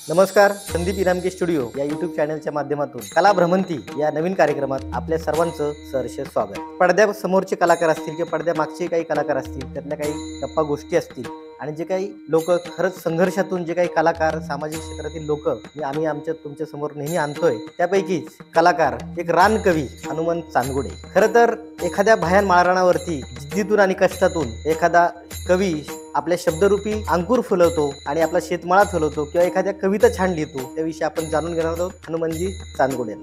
नमस्कार. संदीप इनामके स्टुडिओ या यूट्यूब चॅनलच्या माध्यमातून कला भ्रमंती या नवीन कार्यक्रमात आपल्या सर्वांचं सहर्ष स्वागत. पडद्यासमोरचे कलाकार असतील किंवा पडद्यामागचे काही कलाकार असतील, त्यातल्या काही गप्पा गोष्टी असतील आणि जे काही लोक खरंच संघर्षातून जे काही कलाकार सामाजिक क्षेत्रातील लोक आम्ही तुमच्या समोर नेहमी आणतोय, त्यापैकीच कलाकार एक रानकवी हनुमंत चांदगुडे. खरं तर एखाद्या भयान माळरानावरती जिद्दीतून आणि कष्टातून एखादा कवी आपल्या शब्दरूपी अंकुर फुलवतो आणि आपला शेतमाळा फुलवतो किंवा एखाद्या कविता छान लिहितो, त्याविषयी आपण जाणून घेणार आहोत हनुमंतजी चांदगुडे.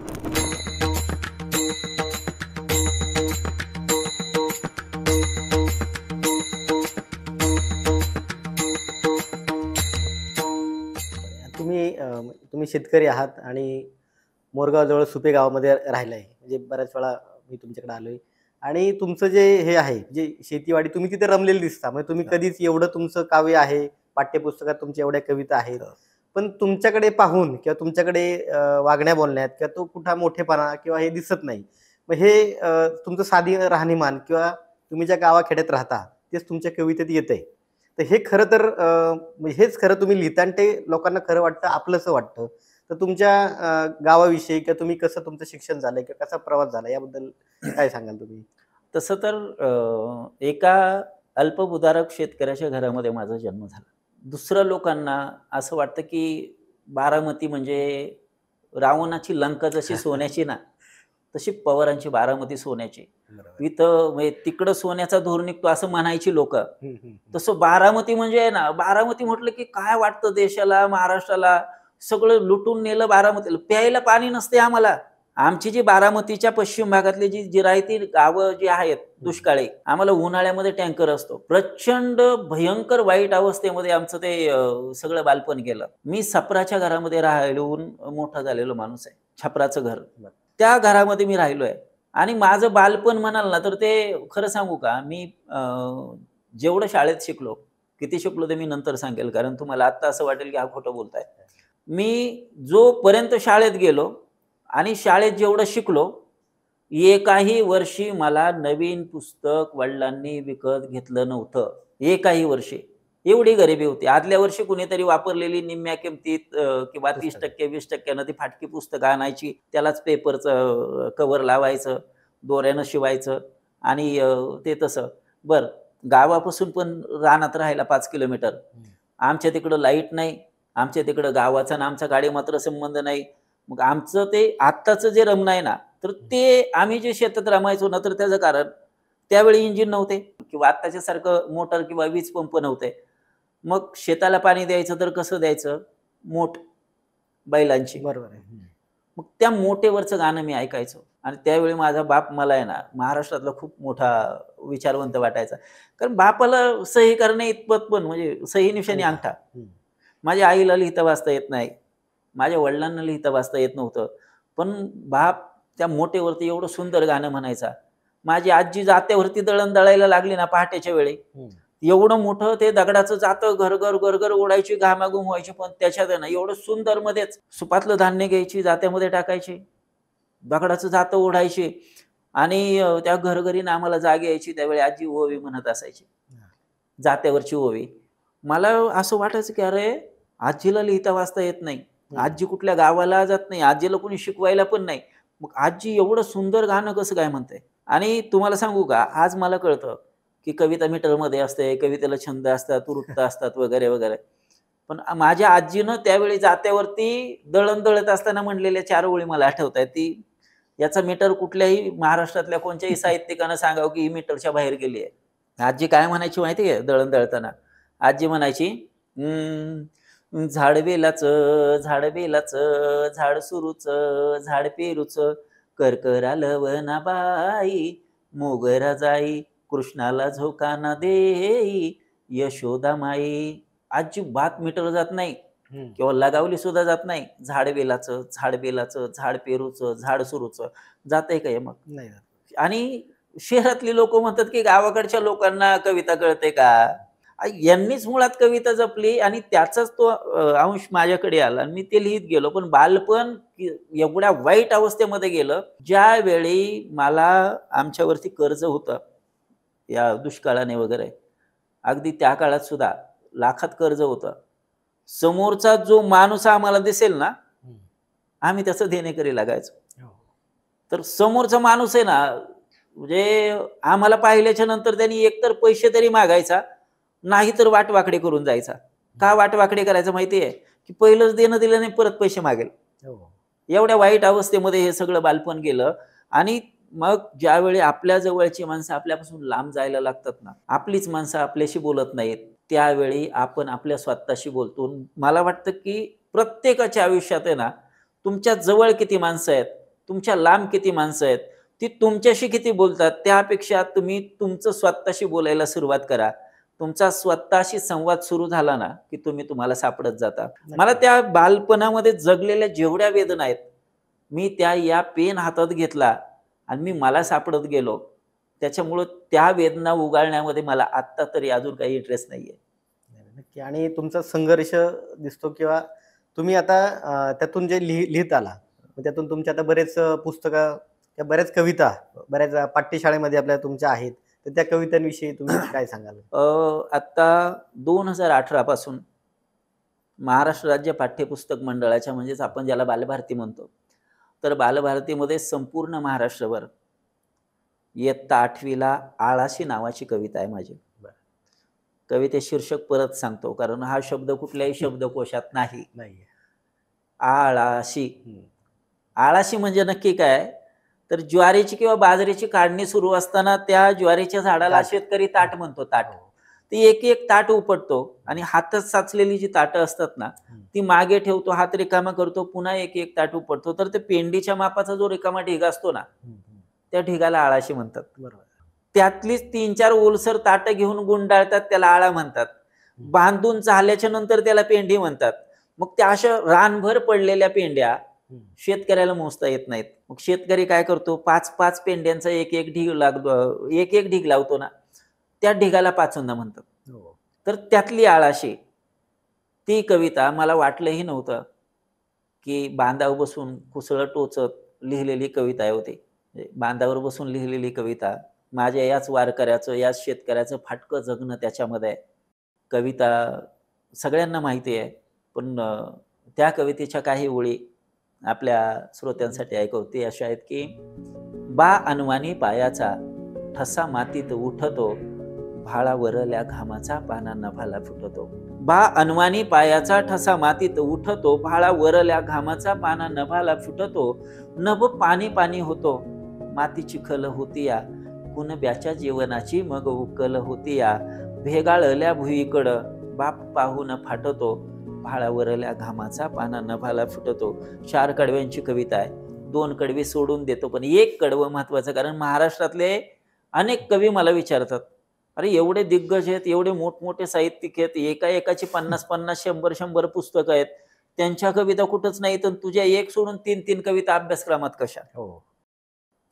तुम्ही शेतकरी आहात आणि मोरगावजवळ सुपे गावामध्ये राहिलाय. म्हणजे बऱ्याच वेळा मी तुमच्याकडे आलोय आणि तुमचं जे हे आहे, जे शेतीवाडी, तुम्ही तिथे रमलेले दिसता. म्हणजे तुम्ही कधीच एवढं तुमचं काव्य आहे, पाठ्यपुस्तकात तुमच्या एवढ्या कविता आहेत, पण तुमच्याकडे पाहून किंवा तुमच्याकडे वागण्या बोलण्यात किंवा तो कुठला मोठेपणा किंवा हे दिसत नाही. मग हे तुमचं साधी राहणीमान किंवा तुम्ही ज्या गावाखेड्यात राहता तेच तुमच्या कवितेत येतंय. तर हे खरं तर हेच खरं तुम्ही लिहिता आणि ते लोकांना खरं वाटतं, आपलंसं वाटतं. तर तुमच्या गावाविषयी किंवा तुम्ही कसं तुमचं शिक्षण झालंय किंवा कसा प्रवास झाला याबद्दल काय सांगाल तुम्ही? तसं तर एका अल्पभूधारक शेतकऱ्याच्या घरामध्ये माझा जन्म झाला. दुसऱ्या लोकांना असं वाटतं की बारामती म्हणजे रावणाची लंका जशी सोन्याची ना, तशी पवारांची बारामती सोन्याची. इथं म्हणजे तिकडं सोन्याचा धूर निघतो असं म्हणायची लोकं. तसं बारामती म्हणजे आहे ना, बारामती म्हटलं की काय वाटतं देशाला, महाराष्ट्राला, सगळं लुटून नेलं बारामतीला. प्यायला पाणी नसते आम्हाला. आमची जी बारामतीच्या पश्चिम भागातली जी जिरायती गावं जी आहेत दुष्काळी, आम्हाला उन्हाळ्यामध्ये टँकर असतो. प्रचंड भयंकर वाईट अवस्थेमध्ये आमचं ते सगळं बालपण गेलं. मी छपराच्या घरामध्ये राहिलोन मोठा झालेलो माणूस आहे. छपराचं घर, त्या घरामध्ये मी राहिलोय आणि माझं बालपण म्हणाल ना, तर ते खरं सांगू का, मी जेवढं शाळेत शिकलो, किती शिकलो ते मी नंतर सांगेल, कारण तुम्हाला आत्ता असं वाटेल की हा खोटं बोलताय. मी जोपर्यंत शाळेत गेलो आणि शाळेत जेवढं शिकलो, एकाही वर्षी मला नवीन पुस्तक वडिलांनी विकत घेतलं नव्हतं. एकाही वर्षी. एवढी गरिबी होती. आदल्या वर्षी कुणीतरी वापरलेली निम्म्या किमतीत किंवा 30% 20% ती फाटकी पुस्तकं आणायची. त्यालाच पेपरचं कव्हर लावायचं, दोऱ्यानं शिवायचं आणि ते तसं. बरं, गावापासून पण रानात राहायला 5 किलोमीटर. आमच्या तिकडं लाईट नाही. आमच्या तिकडं गावाचा आणि आमचा गाडी मात्र संबंध नाही. मग आमचं ते आत्ताचं जे रमणं आहे ना, तर ते आम्ही जे शेतात रमायचो ना, तर त्याचं कारण त्यावेळी इंजिन नव्हते किंवा आत्ताच्या सारखं मोटर किंवा वीज पंप नव्हते. मग शेताला पाणी द्यायचं तर कसं द्यायचं? मोट बैलांची. बरोबर आहे. मग त्या मोटेवरचं गाणं मी ऐकायचो आणि त्यावेळी माझा बाप मला आहे ना, महाराष्ट्रातला खूप मोठा विचारवंत वाटायचा. कारण बापाला सही करणे इतपत पण म्हणजे सही निशाणी अंगठा. माझ्या आईला लिहिता वाचता येत नाही. माझ्या वडिलांना लिहिता वाचता येत नव्हतं. पण बाप त्या मोटेवरती एवढं सुंदर गाणं म्हणायचा. माझी आजी जात्यावरती दळण दळायला लागली ना पहाटेच्या वेळी, एवढं मोठं ते दगडाचं जातं घरघर घरघर ओढायची, घामाघूम व्हायची, पण त्याच्यात आहे ना एवढं सुंदर मध्येच सुपातलं धान्य घ्यायची, जात्यामध्ये टाकायची, दगडाचं जातं ओढायची आणि त्या घरघरीनं आम्हाला जाग यायची. त्यावेळी आजी ओवी म्हणत असायची, जात्यावरची ओवी. मला असं वाटायचं की अरे, आजीला लिहिता वाचता येत नाही. आजी कुठल्या गावाला जात नाही. आजीला कोणी शिकवायला पण नाही. मग आजी एवढं सुंदर गाणं कसं काय म्हणते? आणि तुम्हाला सांगू का, आज मला कळतं की कविता मीटरमध्ये असते, कवितेला छंद असतात, वृत्त असतात वगैरे, वगैरे. पण माझ्या आजीनं त्यावेळी जात्यावरती दळण दळत असताना म्हणलेल्या 4 ओळी मला आठवतायत. ती याचा मीटर कुठल्याही महाराष्ट्रातल्या कोणत्याही साहित्यिकानं सांगावं की ही मीटरच्या बाहेर गेली आहे. आजी काय म्हणायची माहिती आहे दळण दळताना? आजी म्हणायची, झाड बेलाचं, झाड बेलाचं, झाड सुरूचं, झाड पेरूचं, करकरा लवणाबाई, मोगरा जाई, कृष्णाला झोकाना देई, यशोदा माई. अजिबात मीटर जात नाही किंवा लगावली सुद्धा जात नाही. झाड बेलाचं, झाड बेलाचं, झाड पेरूचं, झाड सुरूचं. जातंय का हे मग? नाही. आणि शहरातली लोकं म्हणतात की गावाकडच्या लोकांना कविता कळते का? यांनीच मुळात कविता जपली आणि त्याचाच तो अंश माझ्याकडे आला आणि मी ते लिहित गेलो. पण बालपण एवढ्या वाईट अवस्थेमध्ये गेलं, ज्यावेळी मला आमच्यावरती कर्ज होतं या दुष्काळाने वगैरे. अगदी त्या काळात सुद्धा लाखात कर्ज होतं. समोरचा जो माणूस आम्हाला दिसेल ना, आम्ही त्याचं देणेकरी लागायचो. तर समोरचा माणूस आहे ना, म्हणजे आम्हाला पाहिल्याच्या नंतर त्यांनी एकतर पैसे तरी मागायचा, नाहीतर वाटवाकडे करून जायचा. का वाटवाकडे करायचं माहिती आहे? की पहिलंच देणं दिलं नाही, परत पैसे मागेल. एवढ्या वाईट अवस्थेमध्ये हे सगळं बालपण गेलं. आणि मग ज्यावेळी आपल्या जवळची माणसं आपल्यापासून लांब जायला लागतात ना, आपलीच माणसं आपल्याशी बोलत नाहीत, त्यावेळी आपण आपल्या स्वतःशी बोलतो. मला वाटतं की प्रत्येकाच्या आयुष्यात आहे ना, तुमच्या जवळ किती माणसं आहेत, तुमच्या लांब किती माणसं आहेत, ती तुमच्याशी किती बोलतात, त्यापेक्षा तुम्ही तुमचं स्वतःशी बोलायला सुरुवात करा. तुमचा स्वतःशी संवाद सुरू झाला ना, की तुम्हाला सापडत जाता. मला त्या बालपणामध्ये जगलेल्या जेवढ्या वेदना आहेत, मी या पेन हातात घेतला आणि मी मला सापडत गेलो. त्याच्यामुळं त्या वेदना उगाळण्यामध्ये मला आत्ता तरी अजून काही इंटरेस्ट नाहीये. नक्की. आणि तुमचा संघर्ष दिसतो किंवा तुम्ही आता त्यातून जे लिहित आला, त्यातून तुमचे आता बरेच पुस्तकं, बऱ्याच कविता, बऱ्याच पाठ्यशाळेमध्ये आपल्या तुमच्या आहेत. तर त्या कवितांविषयी तुम्ही काय सांगाल? आता 2018 पासून महाराष्ट्र राज्य पाठ्यपुस्तक मंडळाच्या, म्हणजेच आपण ज्याला बालभारती म्हणतो, तर बालभारतीमध्ये संपूर्ण महाराष्ट्रभर इयत्ता 8वीला आळाशी नावाची कविता आहे माझी. कविते शीर्षक परत सांगतो, कारण हा शब्द कुठल्याही शब्दकोशात नाही. आळाशी. आळाशी म्हणजे नक्की काय? तर ज्वारीची किंवा बाजरीची काढणी सुरू असताना त्या ज्वारीच्या झाडाला शेतकरी ताट म्हणतो. ताट, ती एक एक ताट उपटतो आणि हातात साचलेली जी ताटं असतात ना, ती मागे ठेवतो, हात रिकामा करतो, पुन्हा एक एक ताट उपटतो. तर ते पेंडीच्या मापाचा जो रिकामा ढिगा असतो ना, त्या ढिगाला आळाशी म्हणतात. बरोबर. त्यातलीच 3-4 ओलसर ताटं घेऊन गुंडाळतात, त्याला आळा म्हणतात. बांधून झाल्याच्या नंतर त्याला पेंडी म्हणतात. मग त्या अशा रानभर पडलेल्या पेंड्या शेतकऱ्याला मोजता येत नाहीत. मग शेतकरी काय करतो? 5-5 पेंड्यांचा एक एक ढीग लावतो ना, त्या ढिगाला पाचोंदा म्हणतात. तर त्यातली आळाशी ती कविता मला वाटलंही नव्हतं की बांधावर बसून कुसळ टोचत लिहिलेली कविता आहे होती. बांधावर बसून लिहिलेली कविता, माझ्या याच वारकऱ्याचं, याच शेतकऱ्याचं फाटकं जगणं त्याच्यामध्ये आहे. कविता सगळ्यांना माहिती आहे, पण त्या कवितेच्या काही ओळी आपल्या श्रोत्यांसाठी ऐकवते. अशा आहेत की, बा अनवाणी पायाचा ठसा मातीत उठतो, भाळा वरल्या घामाचा पाना नभाला फुटतो. बा अनवाणी पायाचा ठसा मातीत उठतो, भाळा वरल्या घामाचा पाना नभाला फुटतो. नभ पाणी पाणी होतो, माती चिखल होतीया, कुणब्याच्या जीवनाची मग उकल होतीया. भेगाळल्या भुईकडं बाप पाहून फाटतो, भाळावरल्या घामाचा पाना नभाला फुटतो. 4 कडव्यांची कविता आहे. 2 कडवे सोडून देतो, पण एक कडवं महत्वाचं. कारण महाराष्ट्रातले अनेक कवी मला विचारतात, अरे एवढे दिग्गज आहेत, एवढे मोठमोठे साहित्यिक आहेत, एकाची 50-50, 100-100 पुस्तकं आहेत, त्यांच्या कविता कुठंच नाही, तर तुझ्या एक सोडून 3-3 कविता अभ्यासक्रमात कशा?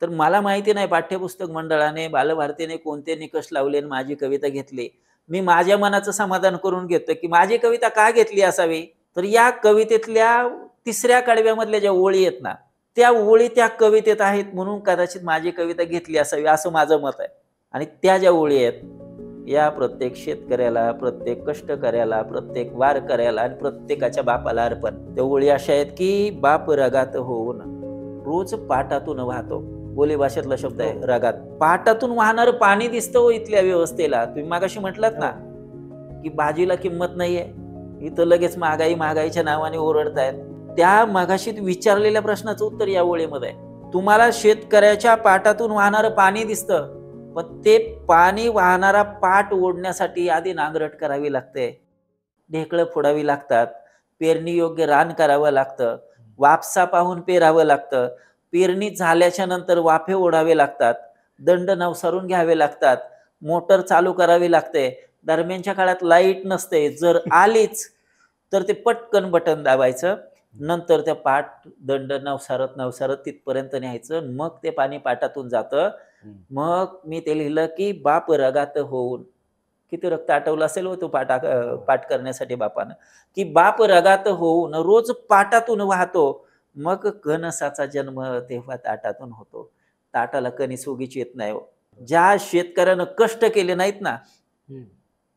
तर मला माहिती नाही पाठ्यपुस्तक मंडळाने, बालभारतीने कोणते निकष लावले आणि माझी कविता घेतली. मी माझ्या मनाचं समाधान करून घेतो की माझी कविता का घेतली असावी. तर या कवितेतल्या 3ऱ्या कडव्यामधल्या ज्या ओळी आहेत ना, त्या ओळी त्या कवितेत आहेत, म्हणून कदाचित माझी कविता घेतली असावी असं माझं मत आहे. आणि त्या ज्या ओळी आहेत, या प्रत्येक शेतकऱ्याला, प्रत्येक कष्टकऱ्याला, प्रत्येक वारकऱ्याला आणि प्रत्येकाच्या बापाला अर्पण. त्या ओळी अशा आहेत की, बाप रगात होऊन रोज पाटातून वाहतो. बोली भाषेतला शब्द आहे रगात. पाटातून वाहणारं पाणी दिसतं हो इथल्या व्यवस्थेला. तुम्ही मागाशी म्हटलात ना की भाजीला किंमत नाहीये, इथं लगेच महागाईच्या नावाने ओरडतायत. त्या मागाशी विचारलेल्या प्रश्नाचं उत्तर या ओळीमध्ये आहे. तुम्हाला शेतकऱ्याच्या पाटातून वाहणारं पाणी दिसतं, पण ते पाणी वाहणारा पाट ओढण्यासाठी आधी नांगरट करावी लागते, ढेकळं फोडावी लागतात, पेरणी योग्य रान करावं लागतं, वापसा पाहून पेरावं लागतं, पेरणी झाल्याच्या नंतर वाफे ओढावे लागतात, दंड नवसारून घ्यावे लागतात, मोटर चालू करावी लागते. दरम्यानच्या काळात लाईट नसते, जर आलीच तर ते पटकन बटन दाबायचं, नंतर त्या पाट दंड नवसारत तिथपर्यंत न्यायचं, मग ते पाणी पाटातून जातं. मग मी ते लिहिलं की, बाप रगात होऊन, किती रक्त आटवलं असेल हो तो पाठ करण्यासाठी बापानं, की बाप रगात होऊन रोज पाटातून वाहतो, मग कणसाचा जन्म तेव्हा ताटातून होतो. ताटाला कणीस उगीच येत नाही हो. ज्या शेतकऱ्यानं कष्ट केले नाहीत ना,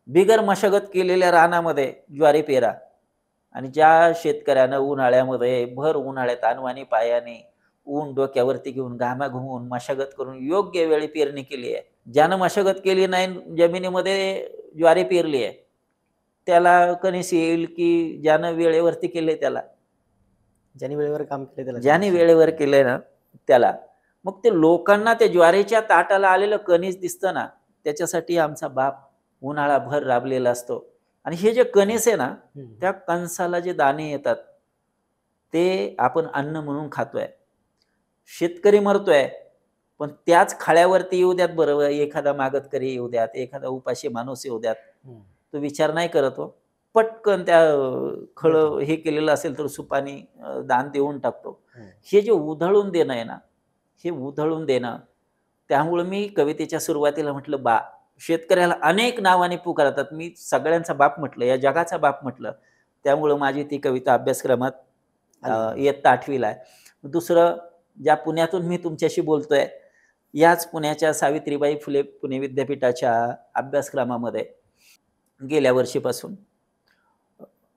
बिगर मशागत केलेल्या रानामध्ये ज्वारी पेरा, आणि ज्या शेतकऱ्यानं उन्हाळ्यामध्ये भर उन्हाळ्यात अनवाणी पायाने ऊन डोक्यावरती घेऊन घामा घुमवून मशागत करून योग्य वेळी पेरणी केली आहे. ज्यानं मशागत केली नाही, जमिनीमध्ये ज्वारी पेरली आहे, त्याला कणीस येईल की ज्यानं वेळेवरती केले त्याला? ज्यांनी वेळेवर काम केले त्याला ज्याने कणीस वेळेवर केलंय ना त्याला. मग ते लोकांना त्या ज्वारीच्या ताटाला आलेलं कणीस दिसतं ना, त्याच्यासाठी आमचा बाप उन्हाळाभर राबलेला असतो. आणि हे जे कणीस आहे ना, हम्म. त्या कणसाला जे दाणे येतात, ते आपण अन्न म्हणून खातोय. शेतकरी मरतोय, पण त्याच खाळ्यावरती येऊ द्यात बरं, एखादा मागतकरी येऊ द्यात, एखादा उपाशी माणूस येऊ द्यात. हम्म. तो विचार नाही करत हो. पटकन त्या देतो. हे केलेलं असेल तर सुपानी दान देऊन टाकतो. हम्म. हे जे उधळून देणं आहे ना, हे उधळून देणं, त्यामुळे मी कवितेच्या सुरुवातीला म्हटलं बा. शेतकऱ्याला अनेक नावाने पुकारतात. मी सगळ्यांचा बाप म्हटलं, या जगाचा बाप म्हटलं. त्यामुळं माझी ती कविता अभ्यासक्रमात आली. इयत्ता 8वीला आहे. दुसरं, ज्या पुण्यातून मी तुमच्याशी बोलतोय, याच पुण्याच्या सावित्रीबाई फुले पुणे विद्यापीठाच्या अभ्यासक्रमामध्ये गेल्या वर्षीपासून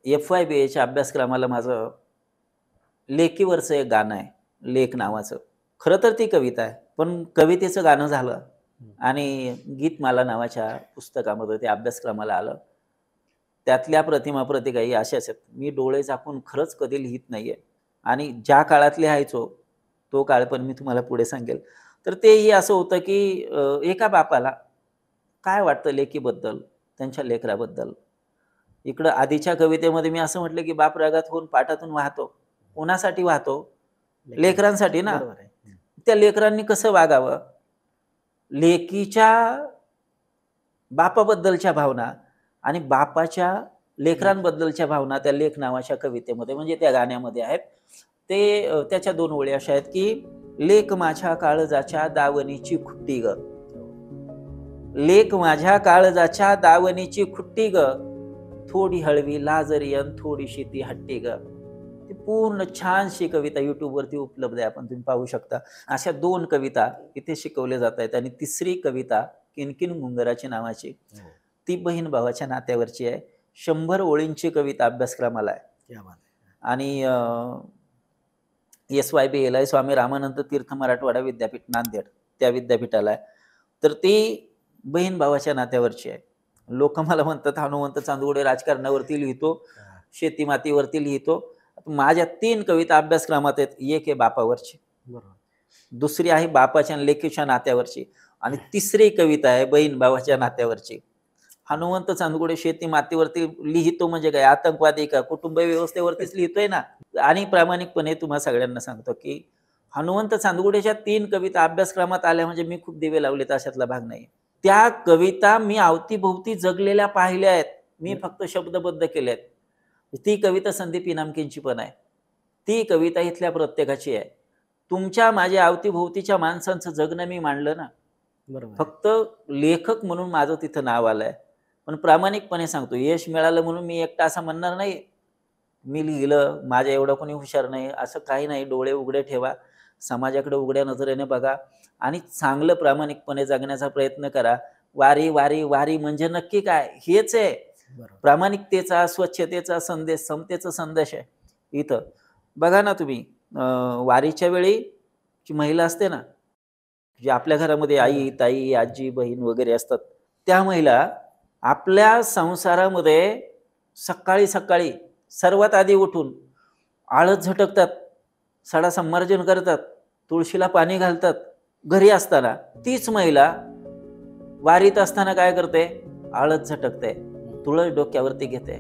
FYBAच्या अभ्यासक्रमाला माझं लेकीवरचं एक गाणं आहे, लेक नावाचं. खरं तर ती कविता आहे, पण कवितेचं गाणं झालं आणि गीतमाला नावाच्या पुस्तकामध्ये ते अभ्यासक्रमाला आलं. त्यातल्या प्रतिमा प्रतिकाही अशाच आहेत. मी डोळे झाकून खरंच कधी लिहित नाहीये आणि ज्या काळात लिहायचो, तो काळ पण मी तुम्हाला पुढे सांगेल. तर तेही असं होतं की एका बापाला काय वाटतं लेकीबद्दल, त्यांच्या लेकराबद्दल. इकडं आधीच्या कवितेमध्ये मी असं म्हटलं की बाप रागात होऊन पाटातून वाहतो. कोणासाठी वाहतो? लेकरांसाठी ना. बरोबर आहे. त्या लेकरांनी कसं वागावं? लेकीच्या बापाबद्दलच्या भावना आणि बापाच्या लेकरांबद्दलच्या भावना त्या लेक नावाच्या कवितेमध्ये म्हणजे त्या गाण्यामध्ये आहेत. ते त्याच्या 2 ओळी अशा आहेत की लेक माझ्या काळजाच्या दावणीची खुट्टी ग, लेक माझ्या काळजाच्या दावणीची खुट्टी ग, थोडी हळवी लाजरियन थोडीशी ती हट्टी ग. ती पूर्ण छानशी कविता YouTubeवरती उपलब्ध आहे, आपण तुम्ही पाहू शकता. अशा 2 कविता इथे शिकवल्या जात आहेत. आणि तिसरी कविता किणकिण घुंगराची नावाची, ती बहीण भावाच्या नात्यावरची आहे. 100 ओळींची कविता अभ्यासक्रमाला आहे. क्या बात आहे. आणि SYBAला आहे, स्वामी रामानंद तीर्थ मराठवाडा विद्यापीठ नांदेड, त्या विद्यापीठाला आहे. तर ती बहीण भावाच्या नात्यावरची आहे. लोक मला म्हणतात हनुमंत चांदवडे राजकारणावरती लिहितो, शेती मातीवरती लिहितो. माझ्या 3 कविता अभ्यासक्रमात आहेत. एक आहे बापावरची, बरोबर. दुसरी आहे बापाच्या आणि लेकीच्या नात्यावरची, आणि तिसरी कविता आहे बहीण भावाच्या नात्यावरची. हनुमंत चांदगुडे शेती मातीवरती लिहितो म्हणजे काय, आतंकवादी का, कुटुंब व्यवस्थेवरतीच लिहितोय ना. आणि प्रामाणिकपणे तुम्हा सगळ्यांना सांगतो की हनुमंत चांदगुडेच्या 3 कविता अभ्यासक्रमात आल्या म्हणजे मी खूप दिवे लावलेत अशातला भाग नाही. त्या कविता मी अवतीभोवती जगलेल्या पाहिल्या आहेत, मी फक्त शब्दबद्ध केल्यात. ती कविता संदीप इनामकींची पण आहे. ती कविता इथल्या प्रत्येकाची आहे. तुमच्या माझ्या अवतीभोवतीच्या माणसांचं जगणं मी मांडलं ना. बरोबर. फक्त लेखक म्हणून माझं तिथं नाव आलंय. पण प्रामाणिकपणे सांगतो, यश मिळालं म्हणून मी एकटा असं म्हणणार नाही. मी लिहिलं, माझ्या एवढं कोणी हुशार नाही असं काही नाही. डोळे उघडे ठेवा, समाजाकडे उघड्या नजरेने बघा आणि चांगलं प्रामाणिकपणे जगण्याचा प्रयत्न करा. वारी वारी वारी म्हणजे नक्की काय? हेच आहे प्रामाणिकतेचा, स्वच्छतेचा संदेश, समतेचा संदेश आहे इथं. बघा ना तुम्ही, वारीच्या वेळी जी महिला असते ना, जी आपल्या घरामध्ये आई, ताई, आजी, बहीण वगैरे असतात, त्या महिला आपल्या संसारामध्ये सकाळी सकाळी सर्वात आधी उठून आळत झटकतात, सडा संमार्जन करतात, तुळशीला पाणी घालतात. घरी असताना तीच महिला वारीत असताना काय करते? आळत झटकते, तुळस डोक्यावरती घेते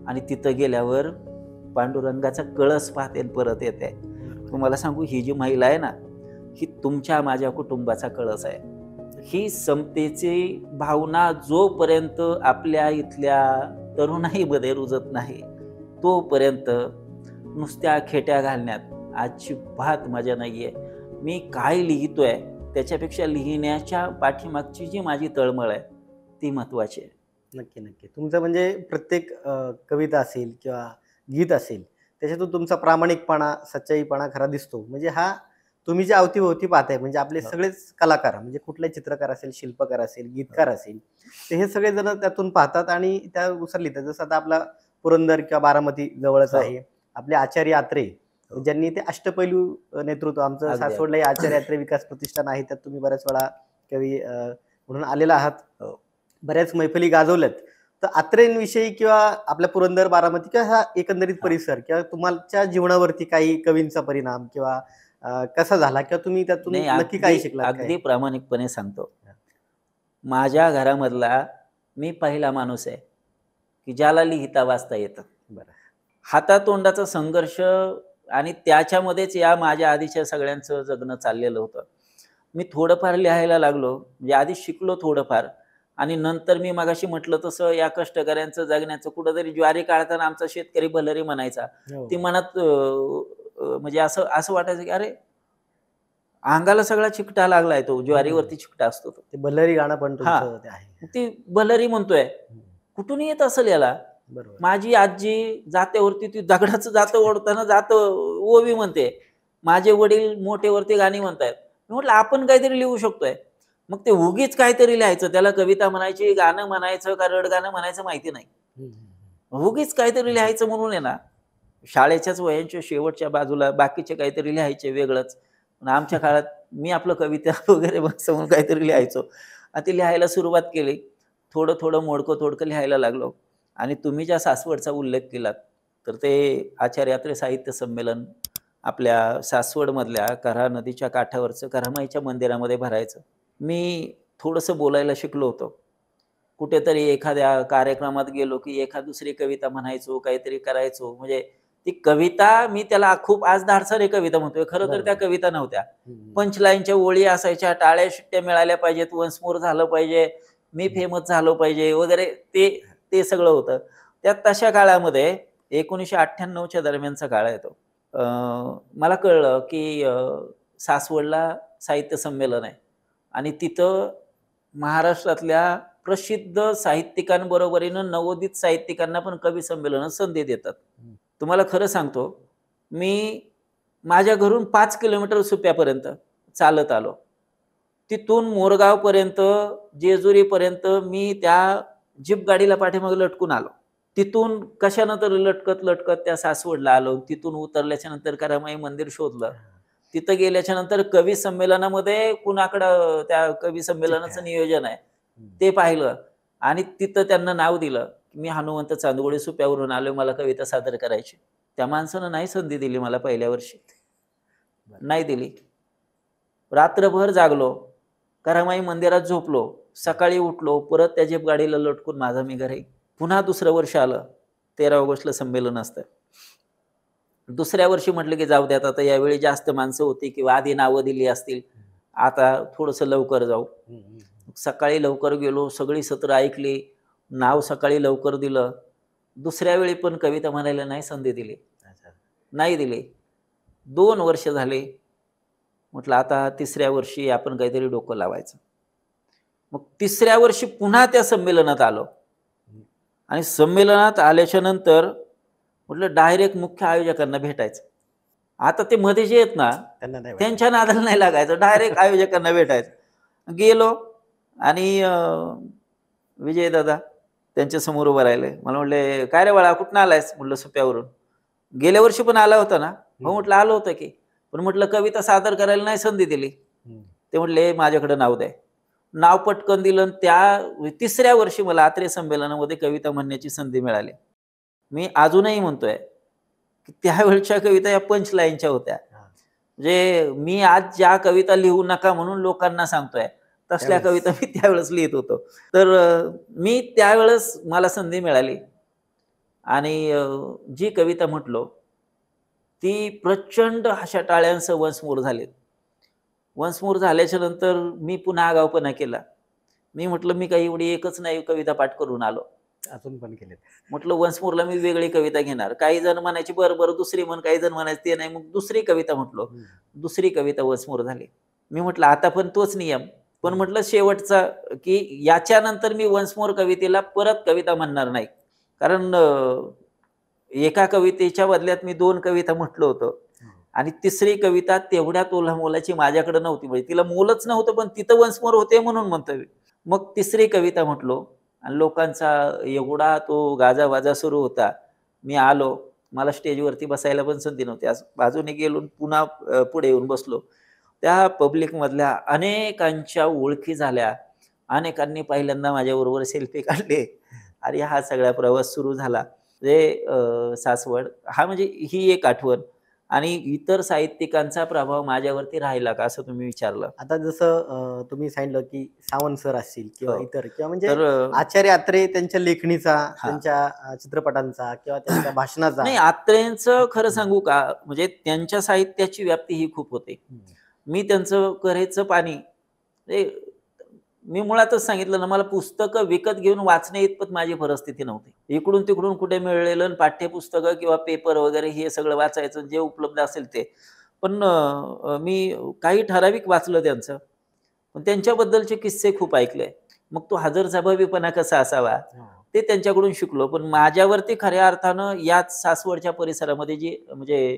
आणि तिथं गेल्यावर पांडुरंगाचा कळस पाहते परत येते. तुम्हाला सांगू, ही जी महिला आहे ना, ही तुमच्या माझ्या कुटुंबाचा कळस आहे. ही समतेची भावना जोपर्यंत आपल्या इथल्या तरुणाईमध्ये रुजत नाही, तोपर्यंत नुसत्या खेट्या घालण्यात अजिबात मजा नाहीये. मी काय लिहितोय त्याच्यापेक्षा लिहिण्याच्या पाठीमागची जी माझी तळमळ आहे ती महत्वाची आहे. नक्की नक्की. तुमचं म्हणजे प्रत्येक कविता असेल किंवा गीत असेल, त्याच्यातून तुमचा प्रामाणिकपणा, सच्चाईपणा खरा दिसतो. म्हणजे हा तुम्ही जे अवतीभोवती पाहताय, म्हणजे आपले सगळेच कलाकार, म्हणजे कुठलाही चित्रकार असेल, शिल्पकार असेल, गीतकार असेल, तर हे सगळे जण त्यातून पाहतात आणि त्यानुसार लिहितात. जसं आता आपला पुरंदर किंवा बारामती जवळच हो. आहे. आपले आचार्य आत्रे हो. ज्यांनी ते अष्टपैलू नेतृत्व आमचं अगदी, सासवडलाही आचार्य आत्रे विकास प्रतिष्ठान आहे, त्यात तुम्ही बऱ्याच वेळा कवी म्हणून आलेला आहात. हो. बऱ्याच मैफिली गाजवल्यात. तर आत्रेंविषयी किंवा आपल्या पुरंदर, बारामती किंवा हा एकंदरीत हां. परिसर किंवा तुमच्या जीवनावरती काही कवींचा परिणाम किंवा कसा झाला किंवा तुम्ही त्यातून नाही, नक्की काय अगदी शिकलात काय? अगदी प्रामाणिकपणे सांगतो. हां. माझ्या घरामधला मी पहिला माणूस आहे, की ज्याला लिहिता वाचता येतं. बरं. हातातोंडाचा संघर्ष आणि त्याच्यामध्येच या माझ्या आधीच्या सगळ्यांचं जगणं चाललेलं होतं. मी थोडंफार लिहायला लागलो, म्हणजे आधी शिकलो थोडंफार आणि नंतर मी मगाशी म्हटलं तसं या कष्टकऱ्यांचं जगण्याचं कुठेतरी ज्वारी काढताना आमचा शेतकरी भलरी म्हणायचा. हो. ती मनात म्हणजे असं असं वाटायचं की अरे, अंगाला सगळा चिकटा लागलाय तो, ज्वारीवरती चिकटा असतो तो. ते बल्हारी गाणं पण हां, तुमचं ते आहे. ती भलरी म्हणतोय. हं. कुठून येत असेल याला? बरोबर. माझी आजी जात्यावरती ती दगडाचं जातं ओढताना जातं ओवी म्हणते. माझे वडील मोठेवरती गाणी म्हणतायत. मी म्हटलं आपण काहीतरी लिहू शकतोय. मग ते उगीच काहीतरी लिहायचं. त्याला कविता म्हणायची, गाणं म्हणायचं का रडगाणं म्हणायचं माहिती नाही. हं, हं, हं. उगीच काहीतरी लिहायचं म्हणून आहे ना, शाळेच्याच वयांच्या शेवटच्या बाजूला बाकीचे काहीतरी लिहायचे वेगळंच. पण आमच्या काळात मी आपलं कविता वगैरे समोर काहीतरी लिहायचो आणि ते लिहायला सुरुवात केली. थोडं-थोडं, मोडकं-तोडकं लिहायला लागलो आणि तुम्ही ज्या सासवडचा उल्लेख केलात, तर ते आचार्य यात्रे साहित्य संमेलन आपल्या सासवडमधल्या कऱ्हा नदीच्या काठावरचं कऱ्हामाईच्या मंदिरामध्ये भरायचं. मी थोडंसं बोलायला शिकलो होतो. कुठेतरी एखाद्या कार्यक्रमात गेलो, की एखाद दुसरी कविता म्हणायचो, काहीतरी करायचो. म्हणजे ती कविता मी त्याला खूप आज धाडसारी कविता म्हणतोय. खरं तर त्या बरोबर. कविता नव्हत्या. हं, हं. पंचलाईनच्या ओळी असायच्या, टाळ्या-शिट्ट्या मिळाल्या पाहिजेत, वन्स मोर झालं पाहिजे, मी फेमस झालो पाहिजे वगैरे ते ते सगळं होतं. त्यात तशा काळामध्ये 1998च्या दरम्यानचा काळ आहे तो. अ, मला कळलं, की सासवडला साहित्य संमेलन आहे आणि तिथं महाराष्ट्रातल्या प्रसिद्ध साहित्यिकांबरोबरीनं नवोदित साहित्यिकांना पण कवी संमेलनं संधी देतात. हं. तुम्हाला खरं सांगतो, मी माझ्या घरून 5 किलोमीटर सुप्यापर्यंत चालत आलो. तिथून मोरगावपर्यंत, जेजुरीपर्यंत मी त्या जीप गाडीला पाठीमागे लटकून आलो. तिथून कशानं तरी लटकत-लटकत त्या सासवडला आलो. तिथून उतरल्याच्या नंतर कऱ्हामाई मंदिर शोधलं. तिथं गेल्याच्या नंतर कवी संमेलनामध्ये कुणाकडं त्या कवी संमेलनाचं नियोजन आहे, हं. ते पाहिलं आणि तिथं त्यांना नाव दिलं. मी हनुमंत चांदगुडे सुप्यावरून आलोय, मला कविता सादर करायची. त्या माणसानं नाही संधी दिली मला पहिल्या वर्षी. बरं. नाही दिली. रात्रभर जागलो. कऱ्हामाई मंदिरात झोपलो. सकाळी उठलो. परत त्या जीप गाडीला लटकून माझं मी घरी. पुन्हा दुसरं वर्ष आलं. 13 ऑगस्टला संमेलन असतं. दुसऱ्या वर्षी म्हटलं की जाऊ द्यात आता यावेळी जास्त माणसं होती किंवा आधी नावं दिली असतील. आता थोडंसं लवकर जाऊ. हं, हं, हं. सकाळी लवकर गेलो. सगळी सत्र ऐकली. नाव सकाळी लवकर दिलं. दुसऱ्या वेळी पण कविता म्हणायला नाही संधी दिली. अच्छा. नाही दिली. 2 वर्ष झाली. म्हटलं आता तिसऱ्या वर्षी आपण काहीतरी डोकं लावायचं. मग तिसऱ्या वर्षी पुन्हा त्या संमेलनात आलो हं. आणि संमेलनात आल्याच्या नंतर म्हटलं डायरेक्ट मुख्य आयोजकांना भेटायचं. आता ते मध्ये जे आहेत ना, त्यांना नाही वाटलं. त्यांच्या नादाला नाही लागायचं. डायरेक्ट आयोजकांना भेटायचं. गेलो आणि विजयदादा त्यांच्या समोर उभं राहिले. मला म्हटले, "काय रे बाळा कुठनं आलायस?" म्हटलं, "सुप्यावरून." "गेल्या वर्षी पण आला होता ना?" "हो." म्हटलं, "आलो होतं की." पण म्हटलं, "कविता सादर करायला नाही संधी दिली." हं. ते म्हटले, "माझ्याकडे नाव द्या." नाव पटकन दिलं आणि त्या तिसऱ्या वर्षी मला आत्रे संमेलनामध्ये कविता म्हणण्याची संधी मिळाली. मी अजूनही म्हणतोय, की त्यावेळच्या कविता या पंच लाईनच्या होत्या. हां. म्हणजे मी आज ज्या कविता लिहू नका म्हणून लोकांना सांगतोय, तसल्या त्यावेळेस. कविता मी त्यावेळेस लिहित होतो. तर मी त्यावेळेस मला संधी मिळाली आणि जी कविता म्हटलो, ती प्रचंड अशा टाळ्यांसह वन्स मोर झाली. वन्स मोर झाल्याच्या नंतर मी पुन्हा आगाऊपणा केला. मी म्हटलं, "मी काही एवढी एकच नाही कविता पाठ करून आलो." अजून पण केलेत. म्हटलं, "वन्स मोरला मी वेगळी कविता घेणार." काही जण म्हणायचे, "बरं, बरं दुसरी म्हण." काही जण म्हणायचे, "ते नाही." मग दुसरी कविता म्हटलो. हं. दुसरी कविता वन्स मोर झाली. मी म्हटलं, "आता पण तोच नियम." पण हं. म्हटलं शेवटचा, की याच्यानंतर मी वन्स मोर कवितेला परत कविता म्हणणार नाही. कारण एका कवितेच्या बदल्यात मी 2 कविता म्हटलो होतो हो. आणि तिसरी कविता तेवढ्या तोलामोलाची माझ्याकडे नव्हती. म्हणजे तिला मोलच नव्हतं, पण तिथं वन्स मोर होते म्हणून म्हणतोय मी. मग तिसरी कविता म्हटलो आणि लोकांचा एवढा तो गाजावाजा सुरू होता. मी आलो, मला स्टेजवरती बसायला पण संधी नव्हती. आज बाजूने गेलो पुन्हा पुढे येऊन बसलो. त्या पब्लिकमधल्या अनेकांच्या ओळखी झाल्या. अनेकांनी पहिल्यांदा माझ्याबरोबर सेल्फी काढले आणि हा सगळा प्रवास सुरू झाला. म्हणजे सासवड हा म्हणजे ही एक आठवण. आणि इतर साहित्यिकांचा प्रभाव माझ्यावरती राहिला का असं तुम्ही विचारलं. आता जसं तुम्ही सांगितलं की सावंत सर असतील किंवा हो. इतर किंवा म्हणजे तर आचार्य अत्रे त्यांच्या लेखणीचा, हां. त्यांच्या चित्रपटांचा किंवा त्यांच्या भाषणाचा. नाही अत्रेंचं खरं सांगू का, म्हणजे त्यांच्या साहित्याची व्याप्ती ही खूप होते. मी त्यांचं कऱ्हेचं पाणी म्हणजे मी मुळातच सांगितलं ना, मला पुस्तकं विकत घेऊन वाचण्या इतपत माझी परिस्थिती नव्हती. इकडून-तिकडून कुठे मिळलेलं आणि पाठ्यपुस्तकं किंवा पेपर वगैरे हे सगळं वाचायचं, जे उपलब्ध असेल ते. पण मी काही ठराविक वाचलं त्यांचं. पण त्यांच्याबद्दलचे किस्से खूप ऐकले. मग तो हजरजबाबीपणा कसा असावा, ते त्यांच्याकडून शिकलो. पण माझ्यावरती खऱ्या अर्थानं याच सासवडच्या परिसरामध्ये जी म्हणजे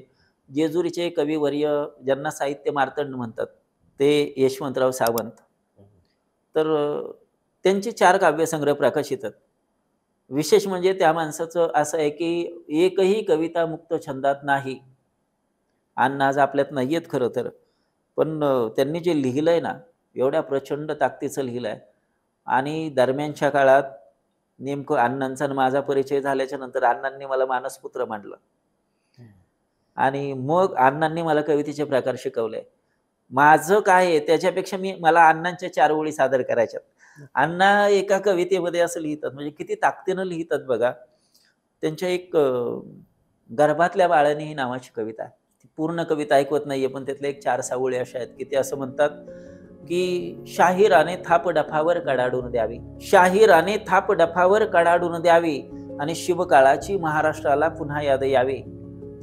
जेजुरीचे कविवर्य ज्यांना साहित्य मार्तंड म्हणतात, ते यशवंतराव सावंत. तर त्यांचे 4 काव्यसंग्रह प्रकाशित आहेत. विशेष म्हणजे त्या माणसाचं असं आहे, की एकही कविता मुक्त छंदात नाही. अण्णा आज आपल्यात नाहीयेत खरं तर. पण त्यांनी जे लिहिलंय ना, एवढ्या प्रचंड ताकदीचं लिहिलंय आणि दरम्यानच्या काळात नेमकं अण्णांचा आणि माझा परिचय झाल्याच्या नंतर अण्णांनी मला मानसपुत्र मानलं. आणि मग अण्णांनी मला कवितेचे प्रकार शिकवले. माझं काय आहे त्याच्यापेक्षा मला अण्णांच्या 4 ओळी सादर करायच्यात. अण्णा एका कवितेमध्ये असं लिहितात म्हणजे किती ताकदीनं लिहितात बघा. त्यांच्या एक गर्भातल्या बाळाने ही नावाची कविता आहे. ती पूर्ण कविता ऐकवत नाहीये, पण त्यातल्या एक 4-6 ओळी अशा आहेत, की ते असं म्हणतात, की शाहिराने थाप डफावर कडाडून द्यावी. शाहिराने थाप डफावर कडाडून द्यावी आणि शिवकाळाची महाराष्ट्राला पुन्हा याद यावी.